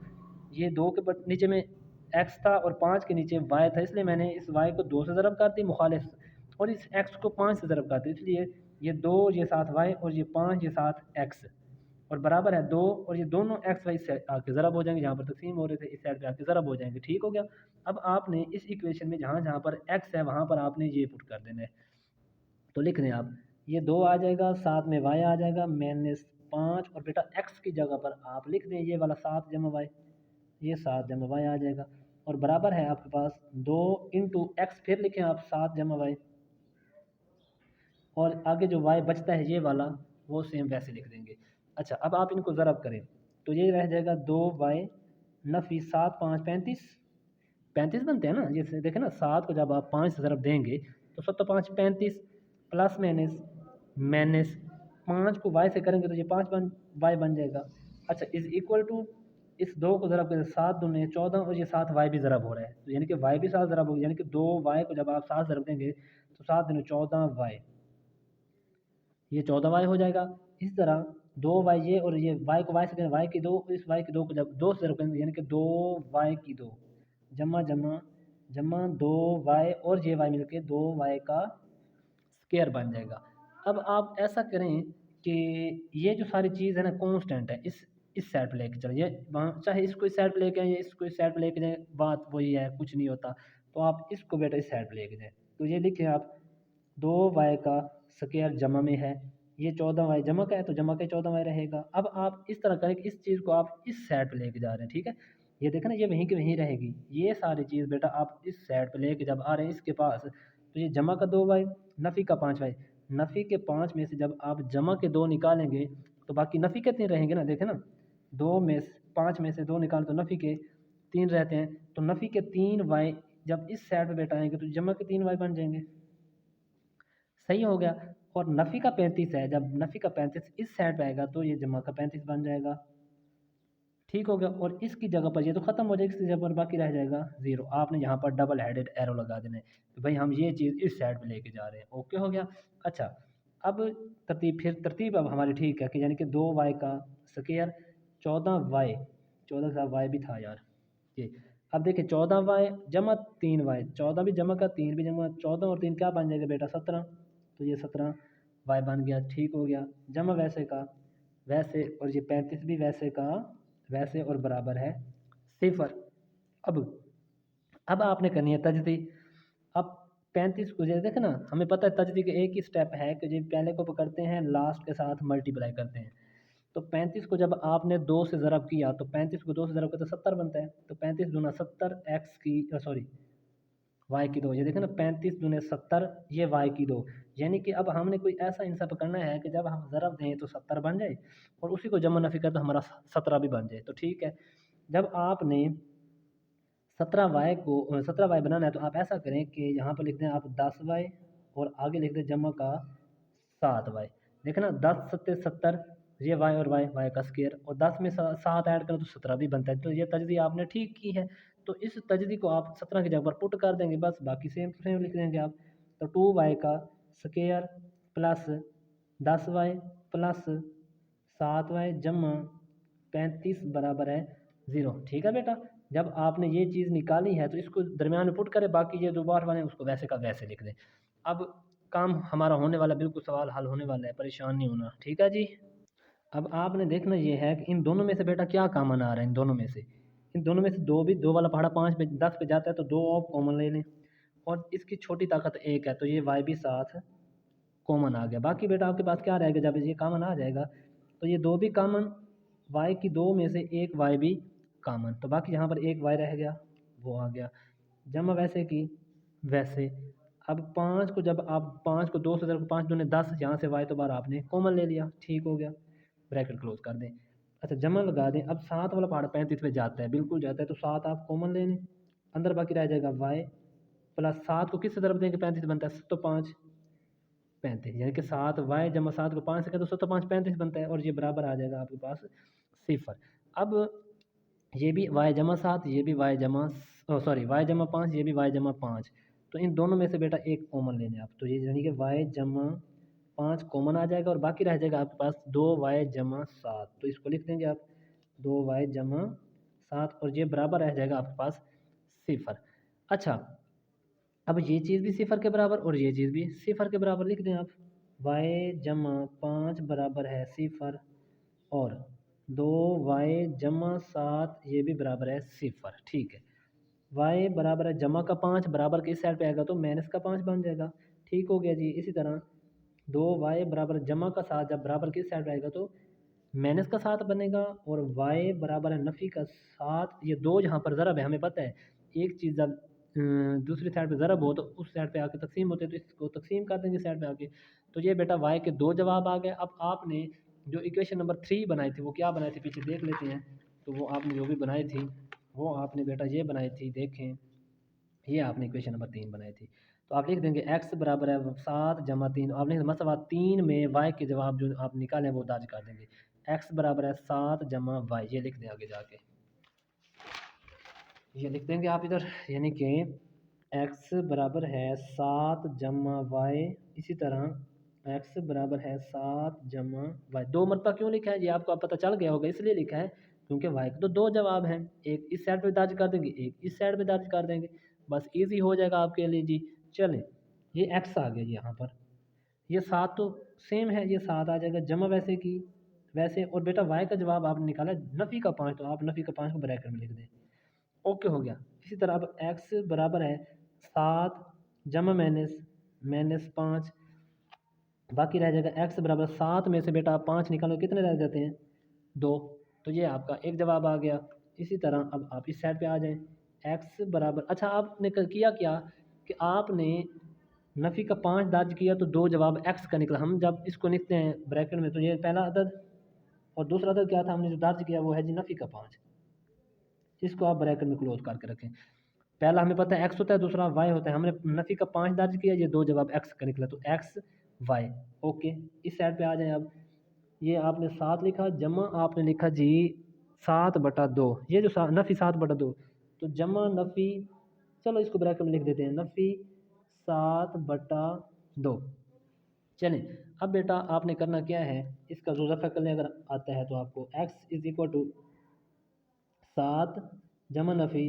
ये 2 के नीचे में x था और 5 के नीचे y था, इसलिए मैंने इस y को 2 से ज़रब कर दी मुखालिफ, और इस x को 5 से ज़रब कर दी, इसलिए ये 2 ये 7 y और ये 5 ये 7 x, और बराबर है 2, और ये दोनों x y से आके ज़रब हो जाएंगे, जहाँ पर तकसीम हो रहे थे इस साइड पे आके ज़रब हो जाएंगे, ठीक हो गया। अब आपने इस इक्वेशन में जहाँ जहाँ पर x है वहाँ पर आपने ये पुट कर देना है, तो लिख दें आप, ये 2 आ जाएगा, साथ में y आ जाएगा -5, और बेटा x की जगह पर आप लिख दें ये वाला 7 जमा y, ये 7 जमा y आ जाएगा, और बराबर है आपके पास 2 इंटू एक्स, फिर लिखें आप 7 जमा y, और आगे जो y बचता है ये वाला वो सेम वैसे लिख देंगे। अच्छा अब आप इनको ज़रब करें तो ये रह जाएगा 2y नफ़ी 7 5 35, 35 बनते हैं ना, जैसे देखें ना 7 को जब आप 5 से ज़रब देंगे तो 7 5 35, प्लस माइनस 5 को y से करेंगे तो ये 5 y बन जाएगा। अच्छा, इज इक्वल टू इस 2 को ज़रब करें, 7 दूने 14 और ये 7 y भी ज़रब हो रहा है, तो यानी कि y भी 7 ज़रब होगा, यानी कि 2 y को जब आप 7 ज़रब देंगे तो 7 दूने 14 y, ये 14 y हो जाएगा। इसी तरह 2 y ये और ये y को y से करें, y की 2, इस y की 2 को जब 2 से ज़रब करेंगे यानी कि 2 y की 2 जमा जमा जमा 2 y और ये y मिलके 2 y का स्क्वायर बन जाएगा। अब आप ऐसा करें कि ये जो सारी चीज़ है ना कांस्टेंट है, इस साइड पे लेके चलिए, चाहे इसको इस साइड पे लेके आए या इसको इस साइड पे लेके जाएं, बात वही है, कुछ नहीं होता। तो आप इसको बेटा इस साइड पे लेके जाएं, तो ये लिखें आप 2y का स्क्वायर जमा में है, ये 14y जमा का है तो जमा का 14y रहेगा। अब आप इस तरह करें कि इस चीज़ को आप इस साइड पे लेके जा रहे हैं, ठीक है, ये देखें ना ये वहीं की वहीं रहेगी, ये सारी चीज़ बेटा आप इस साइड पे लेके जब आ रहे हैं इसके पास, तो ये जमा का 2y, नफ़ी का 5y, नफ़ी के 5 में से जब आप जमा के 2 निकालेंगे तो बाकी नफ़ी कितने रहेंगे ना, देखें ना 2 में 5 में से 2 निकाल तो नफ़ी के 3 रहते हैं, तो नफ़ी के 3y जब इस साइड पे बेटा आएंगे तो जमा के 3y बन जाएंगे, सही हो गया। और नफ़ी का 35 है, जब नफ़ी का 35 इस साइड पे आएगा तो ये जमा का 35 बन जाएगा, ठीक हो गया। और इसकी जगह पर ये तो ख़त्म हो जाएगी, इसकी जगह पर बाकी रह जाएगा 0। आपने यहाँ पर डबल हेडेड एरो लगा देना है कि भाई हम ये चीज़ इस साइड पे लेके जा रहे हैं, ओके हो गया। अच्छा, अब तरतीब अब हमारी ठीक है कि यानी कि 2y का स्क्वायर 14y, 14 के साथ y भी था यार ये। अब देखिए 14y जमा 3y, 14 भी जमा का 3 भी जमा, 14 और 3 क्या बन जाएगा बेटा 17, तो ये 17y बन गया, ठीक हो गया। जमा वैसे का वैसे और ये 35 भी वैसे का वैसे और बराबर है 0। अब अब आपने करनी है तजदी। अब 35 को जैसे देखे ना, हमें पता है तजदी का एक ही स्टेप है कि जो पहले को पकड़ते हैं लास्ट के साथ मल्टीप्लाई करते हैं। तो 35 को जब आपने 2 से ज़रब किया तो 35 को 2 से ज़रब किया तो 70 बनता है, तो 35 दूना 70 एक्स की सॉरी वाई की 2, ये देखें ना 35 दूने 70, ये वाई की 2, यानी कि अब हमने कोई ऐसा इंसाफ करना है कि जब हम ज़रब दें तो 70 बन जाए और उसी को जमा नफ़ी कर तो हमारा 17 भी बन जाए, तो ठीक है। जब आपने 17y बनाना है तो आप ऐसा करें कि यहाँ पर लिख दें आप 10y और आगे लिख दें जमा का 7y। देखें ना 10 सत्ते 70, ये y और y का स्क्वायर, और 10 में 7 ऐड करें तो 17 भी बनता है, तो ये तजदी आपने ठीक की है। तो इस तजदी को आप 17 की जगह पर पुट कर देंगे, बस बाकी सेम टू सेम लिख देंगे आप। तो 2y का square plus 10y plus 7y जमा 35 बराबर है 0, ठीक है बेटा। जब आपने ये चीज़ निकाली है तो इसको दरमियान में पुट करें, बाकी ये जो बाहर वाले हैं उसको वैसे का वैसे लिख दें। अब काम हमारा होने वाला, बिल्कुल सवाल हल होने वाला है, परेशान नहीं होना, ठीक है जी। अब आपने देखना ये है कि इन दोनों में से बेटा क्या कॉमन आ रहा है, इन दोनों में से दो भी, दो वाला पहाड़ा 5 पे 10 पे जाता है तो दो ऑफ कॉमन ले लें, और इसकी छोटी ताकत 1 है तो ये y भी साथ कॉमन आ गया। बाकी बेटा आपके पास क्या रहेगा, जब ये कॉमन आ जाएगा तो ये दो भी कॉमन, y की 2 में से एक y भी कॉमन, तो बाकी यहाँ पर एक y रह गया, वो आ गया। जमा वैसे की वैसे। अब 5 को जब आप 5 को 2 से ज़रब 5 दूने 10, यहाँ से y तो बार आपने कॉमन ले लिया, ठीक हो गया, ब्रैकेट क्लोज कर दें। अच्छा, जमा लगा दें। अब 7 वाला पहाड़ 35 पे जाता है, बिल्कुल जाता है, तो 7 आप कॉमन ले लें, अंदर बाकी रह जाएगा y प्लस 7 को किस से ज़रब देंगे 35 बनता है, तो 5 35, यानी कि 7y जमा 7 को 5 से करें तो 7 5 35 बनता है, और ये बराबर आ जाएगा आपके पास 0। अब ये भी y जमा 7, ये भी y जमा सॉरी y जमा 5, ये भी y जमा 5, तो इन दोनों में से बेटा एक कॉमन लेने आप, तो ये यानी कि y जमा 5 कॉमन आ जाएगा और बाकी रह जाएगा आपके पास 2y जमा 7, तो इसको लिख देंगे आप 2y जमा 7, और ये बराबर रह जाएगा आपके पास 0। अच्छा, अब ये चीज़ भी 0 के बराबर और ये चीज़ भी 0 के बराबर लिख दें आप, y जमा 5 बराबर है 0 और 2y जमा 7 ये भी बराबर है 0, ठीक है। y बराबर है जमा का 5 बराबर के इस साइड पे आएगा तो माइनस का 5 बन जाएगा, ठीक हो गया जी। इसी तरह 2y बराबर जमा का 7 जब बराबर के इस साइड पे आएगा तो माइनस का 7 बनेगा, और y बराबर है नफ़ी का 7, ये दो जहाँ पर ज़रब है, हमें पता है एक चीज़ जब दूसरी साइड पे ज़रब हो तो उस साइड पे आके तकसीम होते हैं, तो इसको तकसीम कर देंगे साइड पे आके, तो ये बेटा y के दो जवाब आ गए। अब आपने जो इक्वेशन नंबर 3 बनाई थी वो क्या बनाई थी, पीछे देख लेते हैं। तो वो आपने जो भी बनाई थी वो आपने बेटा ये बनाई थी, देखें ये आपने इक्वेशन नंबर 3 बनाई थी। तो आप लिख देंगे x बराबर है 7 जमा 3, आप लिख मसवात 3 में y के जवाब जो आप निकालें वो दर्ज कर देंगे। x बराबर है 7 जमा y, ये लिख दें आगे जाके, ये लिख देंगे आप इधर, यानी कि x बराबर है 7 जमा y, इसी तरह x बराबर है 7 जमा y। 2 मरतबा क्यों लिखा है ये आपको अब पता चल गया होगा, इसलिए लिखा है क्योंकि y के तो 2 जवाब हैं, एक इस साइड पे दर्ज कर देंगे, एक इस साइड पे दर्ज कर देंगे, बस इजी हो जाएगा आपके लिए जी। चलें, ये x आ गया यहाँ पर, ये 7 तो सेम है, ये 7 आ जाएगा जमा वैसे की वैसे, और बेटा y का जवाब आपने निकाला नफ़ी का 5, तो आप नफ़ी का 5 को ब्रैकेट में लिख दें, ओके हो गया। इसी तरह अब x बराबर है 7 जमा माइनस 5, बाकी रह जाएगा x बराबर 7 में से बेटा आप 5 निकालो, कितने रह जाते हैं 2, तो ये आपका एक जवाब आ गया। इसी तरह अब आप इस साइड पे आ जाएं, x बराबर, अच्छा आपने किया क्या कि आपने नफ़ी का 5 दर्ज किया तो 2 जवाब x का निकला, हम जब इसको लिखते हैं ब्रैकेट में तो ये पहला अदद और दूसरा अदद क्या था हमने जो दर्ज किया वो है जी नफ़ी का 5, इसको आप ब्रैकेट में क्लोज करके रखें। पहला हमें पता है x होता है, दूसरा y होता है, हमने नफ़ी का 5 दर्ज किया, ये 2 जवाब x का निकला, तो x y, ओके। इस साइड पे आ जाएं अब, ये आपने 7 लिखा जमा आपने लिखा जी 7/2, ये जो नफ़ी 7/2, तो जमा नफ़ी, चलो इसको ब्रैकेट में लिख देते हैं, नफ़ी 7/2। चलें, अब बेटा आपने करना क्या है, इसका जो रफ़ा करने अगर आता है तो आपको x इज़ इक्वल टू 7 जमा नफ़ी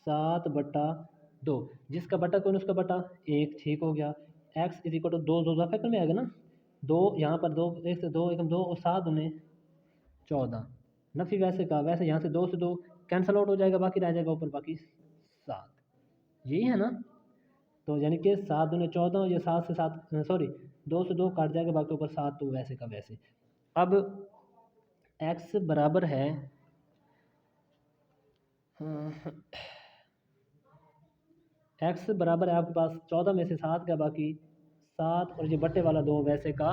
7/2, जिसका बटा कौन उसका बटा 1, ठीक हो गया। x इज इक्वल टू 2, दो रफ़ा में आएगा ना, 2 यहाँ पर 2, 1 से 2 1 2 और 7 दूने 14, नफ़ी वैसे का वैसे, यहाँ से 2 से 2 कैंसिल आउट हो जाएगा, बाकी रह जाएगा ऊपर बाकी 7, यही है ना। तो यानी कि 7 दूने 14, ये 7 से 7 सॉरी 2 से 2 काट जाएगा, बाकी ऊपर 7, तो वैसे का वैसे। अब x बराबर है x बराबर है आपके पास 14 में से 7 का बाकी 7, और ये बट्टे वाला 2 वैसे का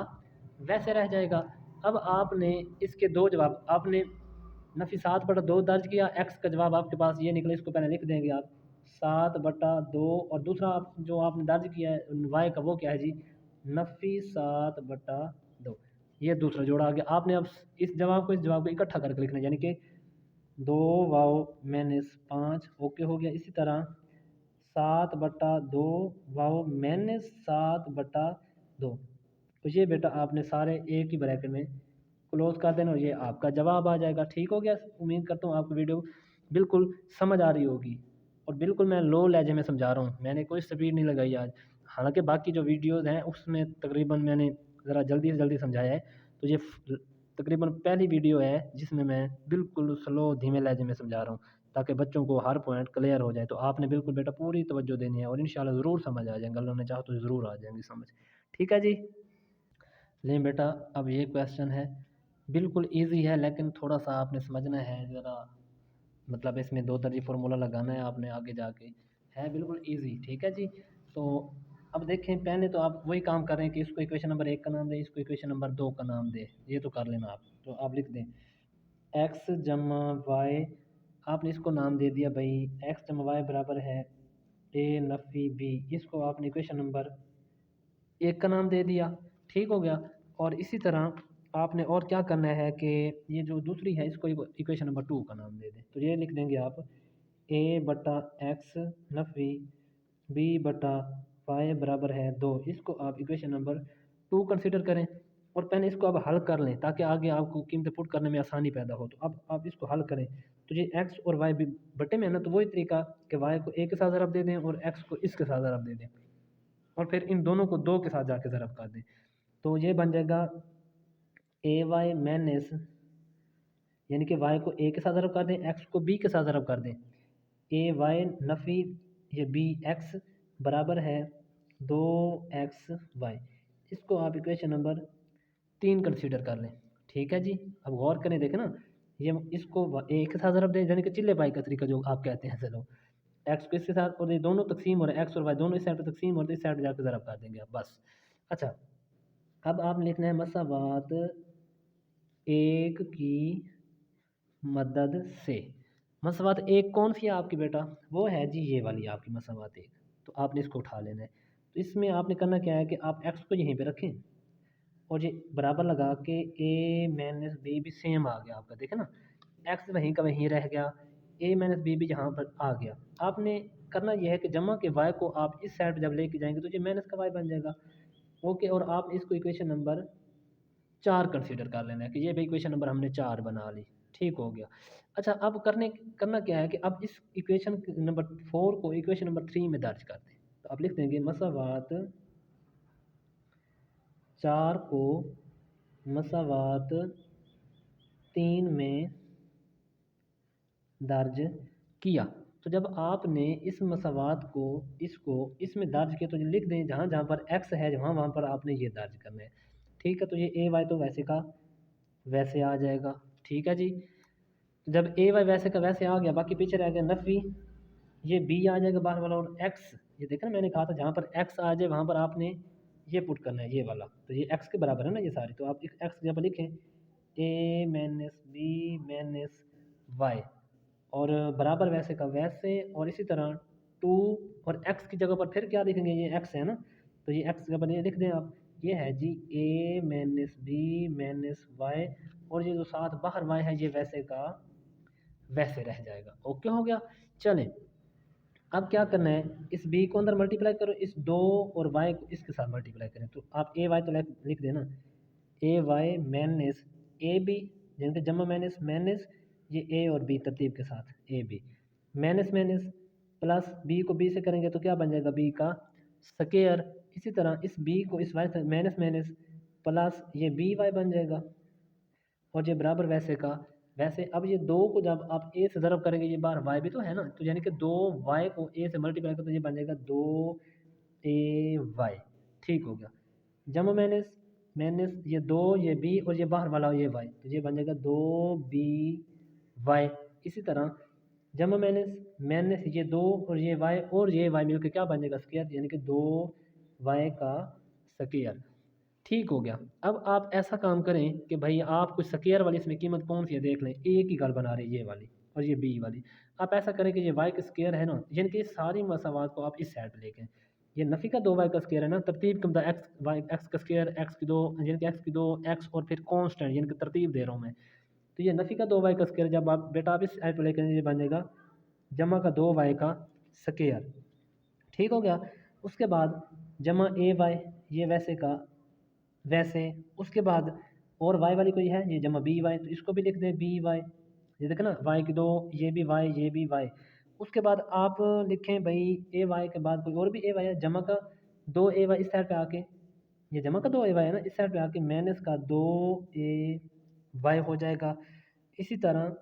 वैसे रह जाएगा। अब आपने इसके 2 जवाब, आपने नफ़ी 7/2 दर्ज किया, x का जवाब आपके पास ये निकले, इसको पहले लिख देंगे आप 7/2, और दूसरा आप जो आपने दर्ज किया है y का वो क्या है जी नफ़ी 7/2, ये दूसरा जोड़ा आ गया। आपने अब इस जवाब को इस जवाब को इकट्ठा करके लिखना है, यानी कि 2 वाओ माइनस 5, ओके हो गया। इसी तरह 7/2 वाओ माइनस 7/2, तो ये बेटा आपने सारे एक ही ब्रैकेट में क्लोज कर देना और ये आपका जवाब आ जाएगा, ठीक हो गया। उम्मीद करता हूँ आपको वीडियो बिल्कुल समझ आ रही होगी, और बिल्कुल मैं लो लहजे में समझा रहा हूँ, मैंने कोई स्पीड नहीं लगाई आज, हालांकि बाकी जो वीडियोस हैं उसमें तकरीबन मैंने ज़रा जल्दी से जल्दी समझाया है, तो ये तकरीबन पहली वीडियो है जिसमें मैं बिल्कुल स्लो धीमे लहजे में समझा रहा हूँ, ताकि बच्चों को हर पॉइंट क्लियर हो जाए। तो आपने बिल्कुल बेटा पूरी तवज्जो देनी है, और इंशाल्लाह ज़रूर समझ आ जाएंगे, अल्लाह ने चाहो तो ज़रूर आ जाएंगी समझ, ठीक है जी। लें बेटा, अब ये क्वेश्चन है बिल्कुल इजी है, लेकिन थोड़ा सा आपने समझना है ज़रा, मतलब इसमें 2 दर्जी फार्मूला लगाना है आपने आगे जाके, है बिल्कुल इजी, ठीक है जी। तो अब देखें, पहले तो आप वही काम कर रहे हैं कि इसको इक्वेशन नंबर 1 का नाम दें, इसको इक्वेशन नंबर 2 का नाम दें, ये तो कर लेना आप। तो आप लिख दें x जमा वाई, आपने इसको नाम दे दिया भाई x जमा वाई बराबर है a नफ़ी b, इसको आपने इक्वेशन नंबर 1 का नाम दे दिया, ठीक हो गया। और इसी तरह आपने और क्या करना है कि ये जो दूसरी है इसको इक्वेशन नंबर 2 का नाम दे दें, तो ये लिख देंगे आप a/x नफ़ी b/y बराबर है 2, इसको आप इक्वेशन नंबर 2 कंसिडर करें, और पहले इसको आप हल कर लें ताकि आगे आपको कीमतें पुट करने में आसानी पैदा हो। तो अब आप इसको हल करें, तो ये x और y भी बटे में है ना, तो वही तरीका कि y को a के साथ ज़रब दे दें और x को इसके साथ ज़रब दे दें, और फिर इन दोनों को 2 के साथ जाके ज़रब कर दें, तो ये बन जाएगा ay माइनस, यानी कि y को a के साथ ज़रब कर दें, x को b के साथ ज़रब कर दें, ay नफ़ी ये bx बराबर है 2xy, इसको आप इक्वेशन नंबर 3 कंसीडर कर लें, ठीक है जी। अब गौर करें, देखें ना, ये इसको a के साथ ज़रब दें, यानी कि चिल्ले पाई का तरीका जो आप कहते हैं, चलो x को इसके साथ, और ये दोनों तकसीम हो रहे हैं, x और y दोनों इस साइड पर तकसीम, और इस साइड पर जाकर ज़रब कर देंगे आप, बस। अच्छा, अब आप लिखना है मसावात एक की मदद से। मसावात एक कौन सी है आपकी बेटा, वो है जी ये वाली आपकी मसावात एक, तो आपने इसको उठा लेना है। तो इसमें आपने करना क्या है कि आप एक्स को यहीं पे रखें और ये बराबर लगा के ए माइनस बी भी सेम आ गया आपका, देखें ना, एक्स वहीं का वहीं रह गया, ए माइनस बी भी यहाँ पर आ गया। आपने करना यह है कि जमा के वाई को आप इस साइड पर जब लेके जाएंगे तो ये माइनस का वाई बन जाएगा। ओके, और आप इसको इक्वेशन नंबर 4 कंसीडर कर लेना है कि ये भी इक्वेशन नंबर हमने 4 बना ली, ठीक हो गया। अच्छा, अब करना क्या है कि अब इस इक्वेशन नंबर 4 को इक्वेशन नंबर 3 में दर्ज कर दें। तो आप लिख देंगे मसावात 4 को मसावात 3 में दर्ज किया। तो जब आपने इस मसावात को इसको इसमें दर्ज किया तो ये लिख दें जहाँ जहाँ पर एक्स है वहाँ वहाँ पर आपने ये दर्ज करना है। ठीक है, तो ये ए वाई तो वैसे का वैसे आ जाएगा। ठीक है जी, जब ए वाई वैसे का वैसे आ गया, बाकी पीछे रह गया नफ़ी, ये बी आ जाएगा बाहर वाला, और एक्स, ये देखा ना मैंने कहा था जहाँ पर एक्स आ जाए वहाँ पर आपने ये पुट करना है, ये वाला, तो ये एक्स के बराबर है ना ये सारी, तो आप एक्स जब लिखें ए माइनस बी माइनस वाई, और बराबर वैसे का वैसे, और इसी तरह 2, और x की जगह पर फिर क्या लिखेंगे, ये x है ना, तो ये x की जगह पर ये लिख दें आप, ये है जी a minus B minus Y, और ये जो साथ बाहर y है ये वैसे का वैसे रह जाएगा। ओके हो गया। चलें, अब क्या करना है, इस b को अंदर मल्टीप्लाई करो, इस 2 और y को इसके साथ मल्टीप्लाई करें, तो आप ए वाई तो लिख देना, ए वाई माइनस ए बी, यानी कि जमा माइनस माइनस, ये ए और बी तरतीब के साथ A B, minus minus plus, B को बी से करेंगे तो क्या बन जाएगा, बी का स्क्वायर। इसी तरह इस बी को इस वाई से माइनस माइनस प्लस, ये बी वाई बन जाएगा, और ये बराबर वैसे का वैसे। अब ये 2 को जब आप ए से ज़रब करेंगे, ये बार वाई भी तो है ना, तो यानी कि 2 वाई को ए से मल्टीप्लाई करो तो ये बन जाएगा 2 ए वाई। ठीक हो गया, जमा माइनस माइनस, ये 2 ये बी, और ये बाहर वाला ये वाई, तो ये बन जाएगा 2 बी वाई। इसी तरह जमा माइनस माइनस, ये 2 और ये वाई मिलकर क्या बन जाएगा, स्क्वायर, यानी कि 2 वाई का स्क्वायर। ठीक हो गया। अब आप ऐसा काम करें कि भाई आप कुछ स्क्वायर वाली इसमें कीमत कौन सी है देख लें, ए की गल बना रहे ये वाली और ये बी वाली। आप ऐसा करें कि ये वाई का स्क्वायर है ना, यानी कि सारी मसावात को आप इस साइड पर लेके, ये नफ़ी का 2 वाई का स्क्वायर है ना, तरतीब के मतलब एक्स का स्क्वायर, एक्स की 2, यानी कि एक्स की 2 एक्स और फिर कॉन्स्टेंट, यानी कि तरतीब दे रहा हूँ मैं, तो ये नफ़ी का 2 वाई का स्क्वायर जब आप बेटा आप इस साइड पर लेकर ये बन जाएगा जमा का 2 वाई का स्क्वायर। ठीक हो गया। उसके बाद जमा ए वाई, ये वैसे का वैसे, उसके बाद और वाई वाली कोई है, ये जमा बी वाई, तो इसको भी लिख दें बी वाई, ये देखो ना वाई की 2, ये भी वाई ये भी वाई। उसके बाद आप लिखें भाई ए वाई के बाद कोई और भी ए वाई है, जमा का 2 ए वाई इस साइड पे आके, ये जमा का 2 ए वाई है ना, इस साइड पे आके माइनस का 2 ए वाई हो जाएगा। इसी तरह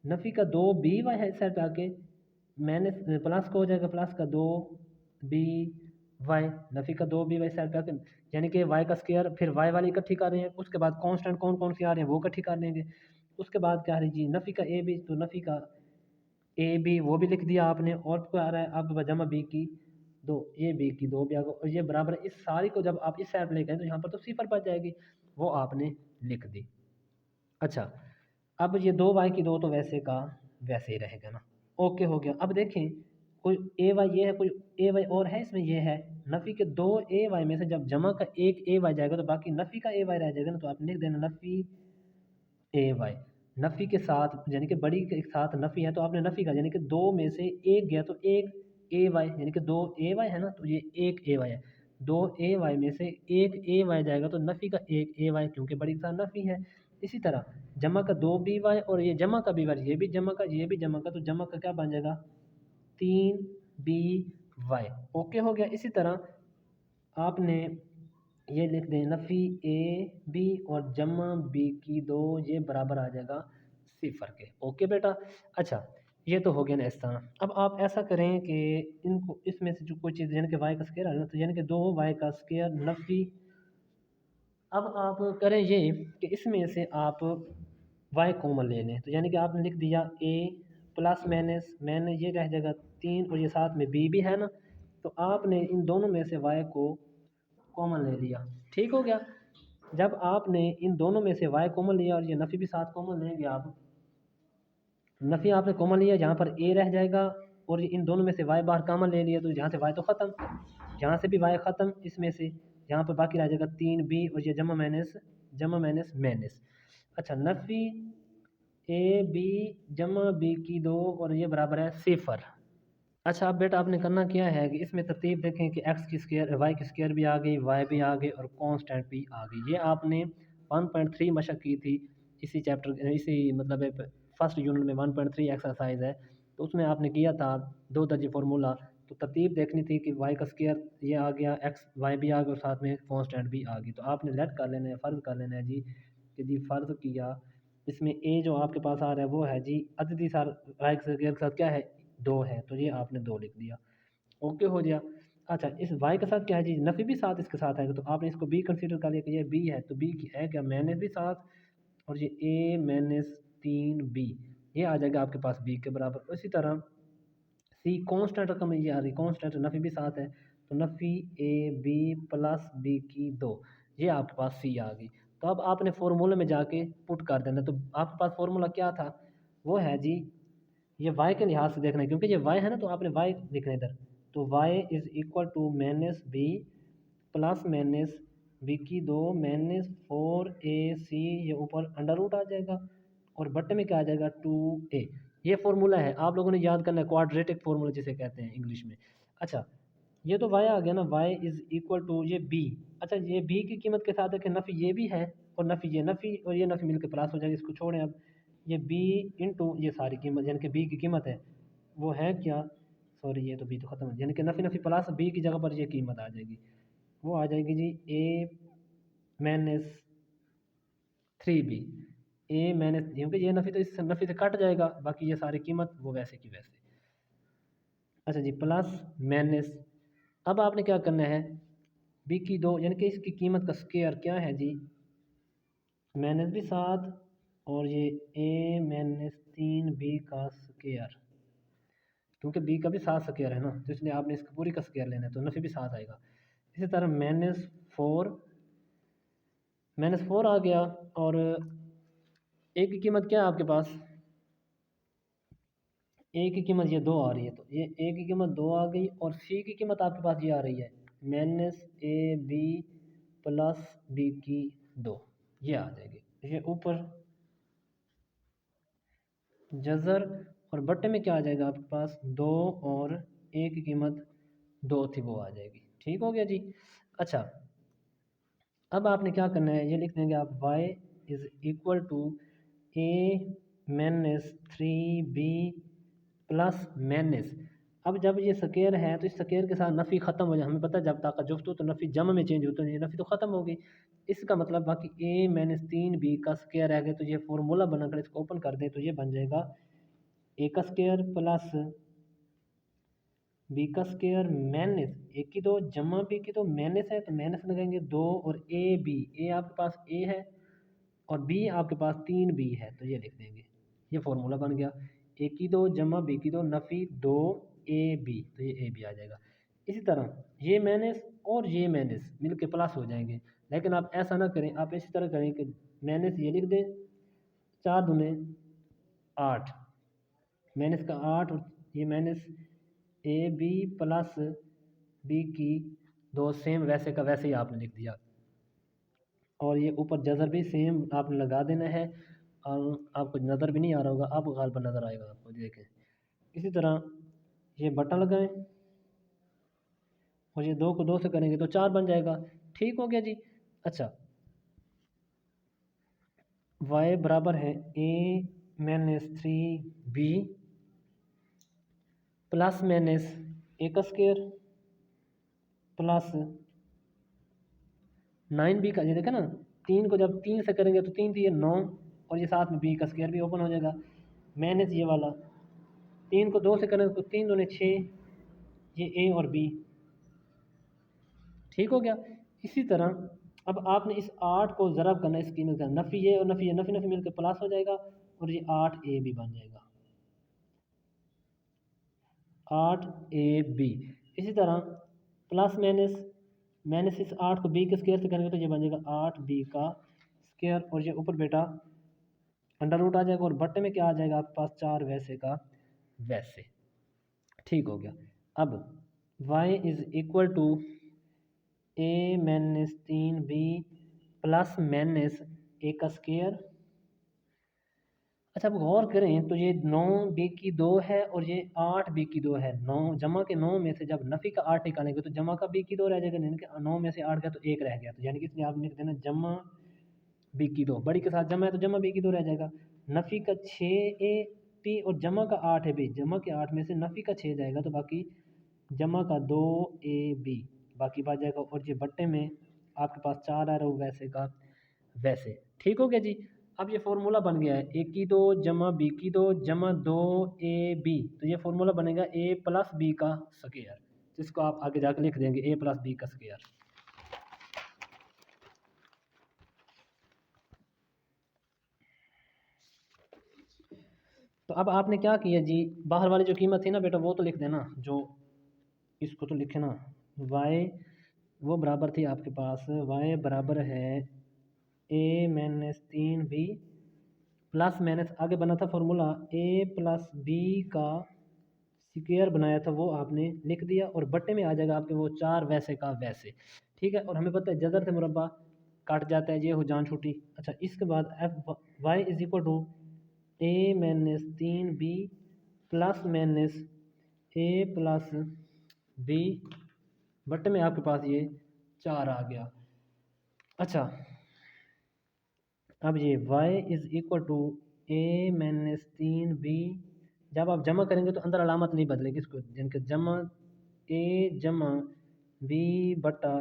नफ़ी का 2 बी वाई है, इस साइड पे आके माइनस प्लस का हो जाएगा, प्लस का 2 बी वाई, नफ़ी का 2 बी वाई साइड पे आके, यानी कि वाई का स्क्वायर, फिर वाई वाली इकट्ठी कर रहे हैं, उसके बाद कांस्टेंट कौन कौन सी आ रहे हैं वो इकट्ठी कर लेंगे। उसके बाद क्या है जी, नफ़ी का ए बी, तो नफ़ी का ए बी वो भी लिख दिया आपने, और क्या आ रहा है अब जमा बी की 2, ए बी की 2 भी आ गया, और ये बराबर इस सारी को जब आप इस साइड ले गए तो यहाँ पर तो सिफर बच जाएगी, वो आपने लिख दी। अच्छा, अब ये 2 वाई की 2 तो वैसे का वैसे ही रहेगा ना। ओके हो गया। अब देखें कोई ए वाई ये है, कोई ए वाई और है इसमें, ये है नफ़ी के 2 ए वाई में से जब जमा का एक ए वाई जाएगा तो बाकी नफ़ी का ए वाई रह जाएगा ना, तो आप लिख देना नफ़ी ए वाई, नफ़ी के साथ यानी कि बड़ी के साथ नफ़ी है तो आपने नफ़ी का यानी कि 2 में से एक गया तो एक ए वाई, यानी कि 2 ए वाई है ना, तो ये एक ए वाई है, 2 ए वाई में से एक ए वाई जाएगा तो नफ़ी का एक ए वाई, क्योंकि बड़ी के साथ नफ़ी है। इसी तरह जमा का 2 बी वाई, और ये जमा का बी वाई, ये भी जमा का ये भी जमा का, तो जमा का क्या बन जाएगा 3 बी वाई। ओके हो गया। इसी तरह आपने ये लिख दें नफ़ी ए बी और जमा बी की 2, ये बराबर आ जाएगा सिफर के। ओके बेटा। अच्छा, ये तो हो गया ना इस तरह। अब आप ऐसा करें कि इनको इसमें से जो कोई चीज़ यानी कि वाई का स्क्वायर है ना, तो यानी कि 2 वाई का स्क्वायर नफ़ी। अब आप करें ये कि इसमें से आप वाई कॉमन ले लें, तो यानी कि आपने लिख दिया ए प्लस माइनस मैंने ये रह जाएगा 3, और ये साथ में बी भी है ना, तो आपने इन दोनों में से वाई को कॉमन ले लिया। ठीक हो गया। जब आपने इन दोनों में से वाई कॉमन लिया और ये नफ़ी भी साथ कॉमन लेंगे आप, नफ़ी आपने कॉमन लिया, जहाँ पर ए रह जाएगा और ये इन दोनों में से वाई बाहर कॉमन ले लिया तो यहाँ से वाई तो ख़त्म, यहाँ से भी वाई ख़त्म, इसमें से यहाँ पर बाकी रह जाएगा 3b और ये जमा माइनस माइनस। अच्छा, नफ़ी ए बी जमा बी की 2 और ये बराबर है 0। अच्छा, अब बेटा आपने करना क्या है कि इसमें तरतीब देखें कि एक्स की स्क्वायर वाई की स्क्वायर भी आ गई, वाई भी आ गई और कांस्टेंट भी आ गई। ये आपने 1.3 मशक की थी इसी चैप्टर इसी मतलब फर्स्ट यूनिट में 1.3 एक्सरसाइज है, तो उसमें आपने किया था 2 दर्जे फार्मूला। तो तरतीब देखनी थी कि वाई का स्क्वायर ये आ गया, एक्स वाई भी आ गया और साथ में कांस्टेंट भी आ गई। तो आपने लेट कर लेना है, फ़र्ज़ कर लेना है जी कि जी फ़र्ज़ किया इसमें ए जो आपके पास आ रहा है वो है जी अददी सार वाई के स्क्वायर के साथ क्या है 2 है, तो ये आपने 2 लिख दिया, ओके हो गया। अच्छा, इस y के साथ क्या है जी नफ़ी भी साथ इसके साथ आएगा, तो आपने इसको b कंसीडर कर लिया कि ये b है, तो b की है क्या माइनस भी साथ और ये a माइनस 3b ये आ जाएगा आपके पास b के बराबर। इसी तरह c कांस्टेंट रकम है, ये आ रही कांस्टेंट, नफ़ी भी साथ है, तो नफ़ी a b प्लस b की 2 ये आपके पास c आ गई। तो अब आपने फार्मूले में जाके पुट कर देना, तो आपके पास फार्मूला क्या था वो है जी ये y के लिहाज से देखना है, क्योंकि ये y है ना तो आपने y लिखना है इधर, तो y is equal to minus B plus minus B की 2 माइनस 4ac ये ऊपर अंडर रूट आ जाएगा और बट्टे में क्या आ जाएगा 2a। ये फार्मूला है, आप लोगों ने याद करना है, क्वाड्रेटिक फार्मूला जिसे कहते हैं इंग्लिश में। अच्छा, ये तो y आ गया ना, y इज़ इक्वल टू ये b। अच्छा, ये b की कीमत के साथ है कि नफ़ी ये भी है और नफ़ी और ये नफ़ी मिलकर प्लस हो जाएगी, इसको छोड़ें। अब ये b इंटू ये सारी कीमत यानी कि b की कीमत है वो है क्या, सॉरी ये तो b तो ख़त्म है, यानी कि नफ़ी नफ़ी प्लस b की जगह पर ये कीमत आ जाएगी, वो आ जाएगी जी a minus 3b। a minus, क्योंकि ये नफ़ी तो इस नफ़ी से कट जाएगा, बाकी ये सारी कीमत वो वैसे की वैसे। अच्छा जी, प्लस माइनस, अब आपने क्या करना है b की 2 यानी कि इसकी कीमत का स्क्वायर क्या है जी माइनस भी 7 और ये a माइनस 3b का स्क्वायर, क्योंकि b का भी 7 स्क्वायर है ना, तो इसलिए आपने इसका पूरी का स्क्वायर लेना है, तो नफ़ी भी 7 आएगा। इसी तरह माइनस 4 आ गया और a की कीमत क्या है आपके पास, a की कीमत ये 2 आ रही है, तो ये a की कीमत 2 आ गई और c की कीमत आपके पास ये आ रही है minus a b plus b की 2 ये आ जाएगी। ये ऊपर जज़र और बट्टे में क्या आ जाएगा आपके पास 2 और a की कीमत 2 थी वो आ जाएगी, ठीक हो गया जी। अच्छा, अब आपने क्या करना है, ये लिख देंगे आप y is equal to a minus 3b plus minus, अब जब ये स्क्वायर है तो इस स्क्वायर के साथ नफ़ी ख़त्म हो जाए, हमें पता है जब ताकत जुफ्त हो तो नफ़ी जमा में चेंज होता है, ये नफ़ी तो ख़त्म हो गई। इसका मतलब बाकी a माइनस 3b का स्क्वायर रह गया, तो ये फार्मूला बनाकर इसको ओपन कर दें तो ये बन जाएगा a का स्क्वायर प्लस b का स्क्वायर माइनस a की 2 जमा b की 2 माइनस है, तो माइनस लगाएंगे 2 और a आपके पास a है और b आपके पास 3b है, तो ये लिख देंगे, ये फार्मूला बन गया a की 2 जमा b की 2 नफ़ी 2ab, तो ये ab आ जाएगा। इसी तरह ये माइनस और ये माइनस मिल के प्लस हो जाएंगे, लेकिन आप ऐसा ना करें, आप इसी तरह करें कि माइनस ये लिख दें 4 दूने 8 माइनस का 8 और ये minus a b plus b की 2 सेम वैसे का वैसे ही आपने लिख दिया और ये ऊपर जज़र भी सेम आपने लगा देना है और आपको नज़र भी नहीं आ रहा होगा, आपको गाल पर नज़र आएगा आपको, देखें। इसी तरह ये बटन लगाएं और ये 2 को 2 से करेंगे तो 4 बन जाएगा, ठीक हो गया जी। अच्छा, y बराबर है a minus 3b plus minus a का स्क्वायर प्लस 9b का, ये देखा ना 3 को जब 3 से करेंगे तो 3 थी ये 9 और ये साथ में b का स्क्वायर भी ओपन हो जाएगा, माइनस ये वाला 3 को 2 से करेंगे तो 3 दूने 6 ये a और b, ठीक हो गया। इसी तरह अब आपने इस 8 को ज़रब करना है, इस कीमत का नफ़ी ये और नफ़ी ये नफ़ी नफ़ी मिलकर प्लस हो जाएगा और ये 8a भी बन जाएगा 8ab। इसी तरह प्लस माइनस माइनस इस 8 को b के स्क्वायर से करेंगे तो ये बन जाएगा 8b का स्क्वायर और ये ऊपर बेटा अंडर रूट आ जाएगा और बट्टे में क्या आ जाएगा आपके पास 4 वैसे का वैसे, ठीक हो गया। अब y is equal to a minus 3b plus minus a का स्क्वायर। अच्छा, अब गौर करें तो ये 9b की 2 है और ये 8b की 2 है। 9 जमा के 9 में से जब नफ़ी का 8 निकालेंगे तो जमा का b की 2 रह जाएगा, यानी कि 9 में से 8 गया तो 1 रह गया, तो यानी कि इसलिए आप लिख देना जमा b की 2, बड़ी के साथ जमा है तो जमा b की 2 रह जाएगा। नफ़ी का 6ab और जमा का 8ab, जमा के 8 में से नफ़ी का 6 जाएगा तो बाकी जमा का 2ab बाकी बच जाएगा, और ये बट्टे में आपके पास 4 आ रहा हो वैसे का वैसे। ठीक हो गया जी। अब ये फार्मूला बन गया है ए की 2 जमा बी की 2 जमा 2ab, तो ये फार्मूला बनेगा a प्लस बी का स्क्वायर, जिसको आप आगे जाकर लिख देंगे a प्लस बी का स्क्वायर। तो अब आपने क्या किया जी, बाहर वाली जो कीमत थी ना बेटा वो तो लिख देना, जो इसको तो लिखे ना, y वो बराबर थी आपके पास, y बराबर है a minus 3b plus minus आगे बना था फॉर्मूला a प्लस बी का स्क्वायर बनाया था, वो आपने लिख दिया और बट्टे में आ जाएगा आपके वो 4 वैसे का वैसे। ठीक है, और हमें पता है जदर से मुरब्बा काट जाता है, ये हो जान छूटी। अच्छा, इसके बाद f y is equal to a minus 3b plus minus a plus b, बट्टे में आपके पास ये 4 आ गया। अच्छा, अब ये y is equal to a minus 3b, जब आप जमा करेंगे तो अंदर अलामत नहीं बदलेगी इसको, जिनके जमा a जमा b बटा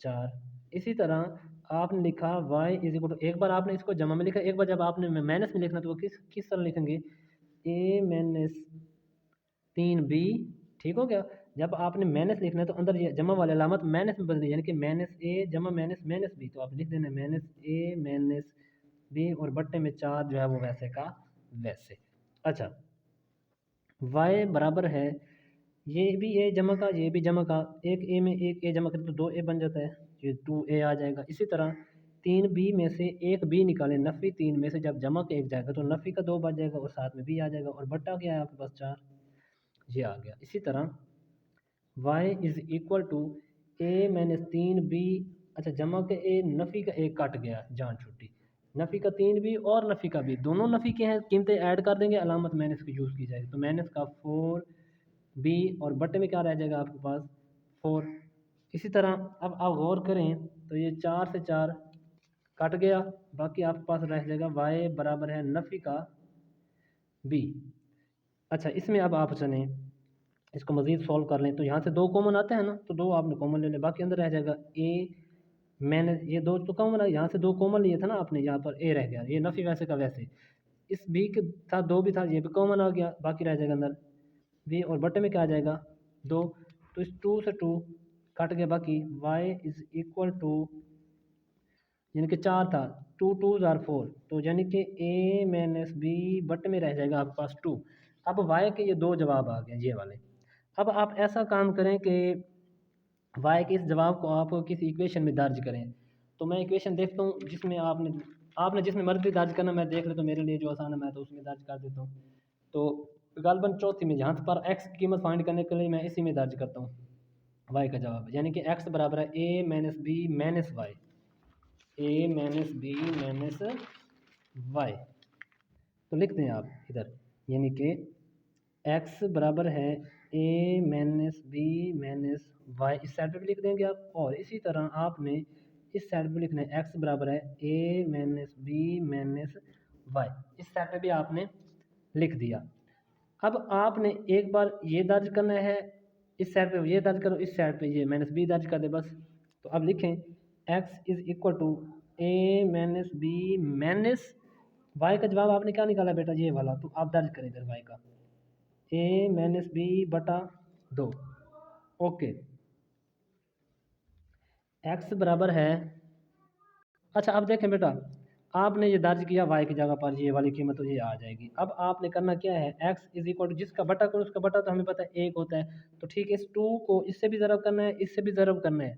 4। इसी तरह आपने लिखा y इज इक्वल टू, एक बार आपने इसको जमा में लिखा, एक बार जब आपने माइनस में लिखना तो वो किस किस तरह लिखेंगे, a माइनस 3b। ठीक हो गया। जब आपने माइनस लिखना है तो अंदर ये जमा वाली अलामत माइनस में बदल, यानी कि माइनस ए जमा माइनस माइनस बी, तो आप लिख देना माइनस ए माइनस बी और बट्टे में 4 जो है वो वैसे का वैसे। अच्छा, y बराबर है, ये भी ए जमा का ये भी जमा का, एक ए में एक ए जमा करें तो 2a बन जाता है, ये 2a आ जाएगा। इसी तरह 3b में से एक b निकालें, नफ़ी 3 में से जब जमा के 1 जाएगा तो नफ़ी का 2 बच जाएगा और साथ में b आ जाएगा, और बट्टा क्या है आपके पास 4, ये आ गया। इसी तरह y is equal to a minus 3b, अच्छा जमा के ए नफ़ी का 1 कट गया जान छुट्टी, नफ़ी का 3b और नफ़ी का b, दोनों नफ़ी के हैं, कीमतें ऐड कर देंगे, अलामत माइनस की यूज़ की जाएगी, तो माइनस का 4b और बट्टे में क्या रह जाएगा आपके पास 4। इसी तरह अब आप गौर करें तो ये 4 से 4 कट गया, बाकी आपके पास रह जाएगा y बराबर है नफ़ी का b। अच्छा, इसमें अब आप चलें इसको मज़ीद सॉल्व कर लें, तो यहाँ से 2 कॉमन आते हैं ना, तो 2 आपने कॉमन ले लें, बाकी अंदर रह जाएगा a, मैंने ये 2 तो कॉमन है, यहाँ से 2 कॉमन लिए था ना आपने, यहाँ पर a रह गया, ये नफ़ी वैसे का वैसे, इस b के साथ 2 भी था, ये भी कॉमन आ गया, बाकी रह जाएगा अंदर b और बटे में क्या आ जाएगा 2, तो इस 2 से 2 कट गया, बाकी y इज़ इक्वल टू, यानी कि 4 था, 2 2 ज़ार 4, तो यानी कि a माइनस बी बटे में रह जाएगा आपके पास 2। अब y के ये 2 जवाब आ गए ये वाले। अब आप ऐसा काम करें कि y के इस जवाब को आप किसी इक्वेशन में दर्ज करें, तो मैं इक्वेशन देखता हूँ जिसमें आपने आपने जिसमें मर्जी दर्ज करना, मैं देख लेता हूँ मेरे लिए जो आसान है मैं तो उसमें दर्ज कर देता हूँ। तो गालबन चौथी में जहाँ पर x की कीमत फाइंड करने के लिए मैं इसी में दर्ज करता हूँ y का जवाब, यानी कि x बराबर है a minus B minus y, a minus B minus y, तो लिख दें आप इधर, यानी कि x बराबर है a minus B minus y, इस साइड पे भी लिख देंगे आप, और इसी तरह आपने इस साइड पे लिखना है x बराबर है a minus B minus y, इस साइड पे भी आपने लिख दिया। अब आपने एक बार ये दर्ज करना है, इस साइड पे ये दर्ज करो, इस साइड पे ये माइनस बी दर्ज कर दे बस। तो अब लिखें x is equal to a minus B minus Y, का जवाब आपने क्या निकाला बेटा ये वाला, तो आप दर्ज करें इधर y का a माइनस बी बटा 2। ओके, x बराबर है, अच्छा अब देखें बेटा, आपने ये दर्ज किया y की जगह पर ये वाली कीमत तो ये आ जाएगी। अब आपने करना क्या है, x इज इक्वल टू जिसका बटा करो उसका बटा तो हमें पता है 1 होता है, तो ठीक है इस 2 को इससे भी ज़रब करना है, इससे भी ज़रब करना है,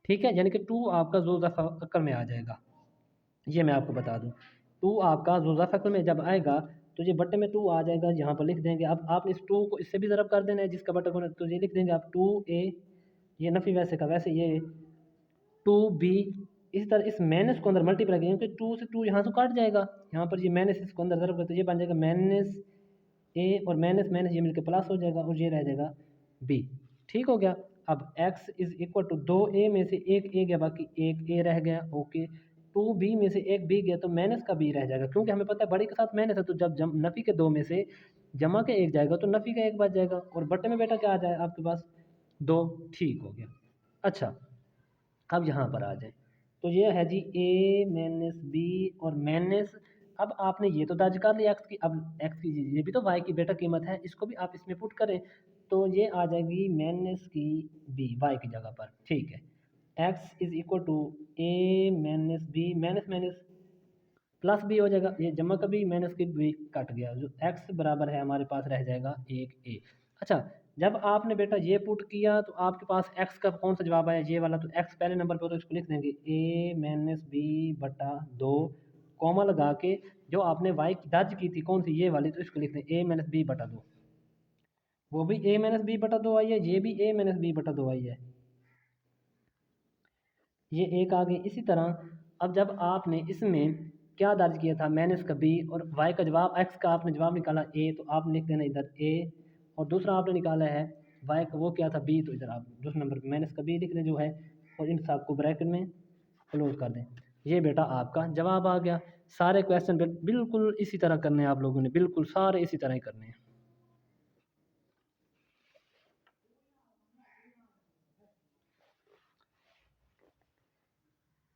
ठीक है, यानी कि 2 आपका ज़ोज़ा फ़क्र में आ जाएगा, ये मैं आपको बता दूँ। 2 आपका ज़ोज़ा फ़क्र में जब आएगा तो ये बट्टे में 2 आ जाएगा, यहाँ पर लिख देंगे। अब आपने इस 2 को इससे भी ज़रब कर देना है जिसका बट्टा होना, तो ये लिख देंगे आप 2a, ये नफ़ी वैसे का वैसे, ये 2b। इसी तरह इस माइनस को अंदर मल्टीप्लाई करेंगे क्योंकि 2 से 2 यहाँ से कट जाएगा, यहाँ पर ये माइनस इसको अंदर ज़रब करते, ये बन जाएगा माइनस a और माइनस माइनस ये मिलकर प्लस हो जाएगा और ये रह जाएगा b। ठीक हो गया। अब x is equal to 2a में से एक a गया, बाकी एक a रह गया। ओके, 2b में से एक b गया तो माइनस का b रह जाएगा, क्योंकि हमें पता है बड़े के साथ माइनस है, तो जब नफ़ी के 2 में से जमा के 1 जाएगा तो नफ़ी का 1 बच जाएगा और बट्टे में बेटा क्या आ जाए आपके पास 2। ठीक हो गया। अच्छा, अब यहाँ पर आ जाए, तो ये है जी a माइनस b और माइनस, अब आपने ये तो दर्ज कर लिया x की, अब x की ये भी तो y की बेटा कीमत है, इसको भी आप इसमें पुट करें तो ये आ जाएगी माइनस की b y की जगह पर। ठीक है, x is equal to a minus b, minus minus plus b हो जाएगा, ये जमा का b माइनस की b कट गया, जो x बराबर है हमारे पास रह जाएगा 1a। अच्छा, जब आपने बेटा ये पुट किया तो आपके पास x का कौन सा जवाब आया, ये वाला, तो x पहले नंबर पर, तो इसको लिख देंगे a माइनस b बटा 2, कॉमा लगा के जो आपने y की दर्ज की थी कौन सी, ये वाली, तो इसको लिख दें a माइनस b बटा 2, वो भी a माइनस b बटा 2 आई है, ये भी a माइनस b बटा 2 आई है, ये एक आ गई। इसी तरह अब जब आपने इसमें क्या दर्ज किया था, माइनस का b और y का जवाब, x का आपने जवाब निकाला a, तो आप लिख देना इधर a, और दूसरा आपने निकाला है y का, वो क्या था b, तो इधर आप दूसरे नंबर पर माइनस का b लिख दें जो है, और इन सब को ब्रैकेट में क्लोज कर दें। ये बेटा आपका जवाब आ गया। सारे क्वेश्चन बिल्कुल इसी तरह करने हैं आप लोगों ने, बिल्कुल सारे इसी तरह ही करने हैं।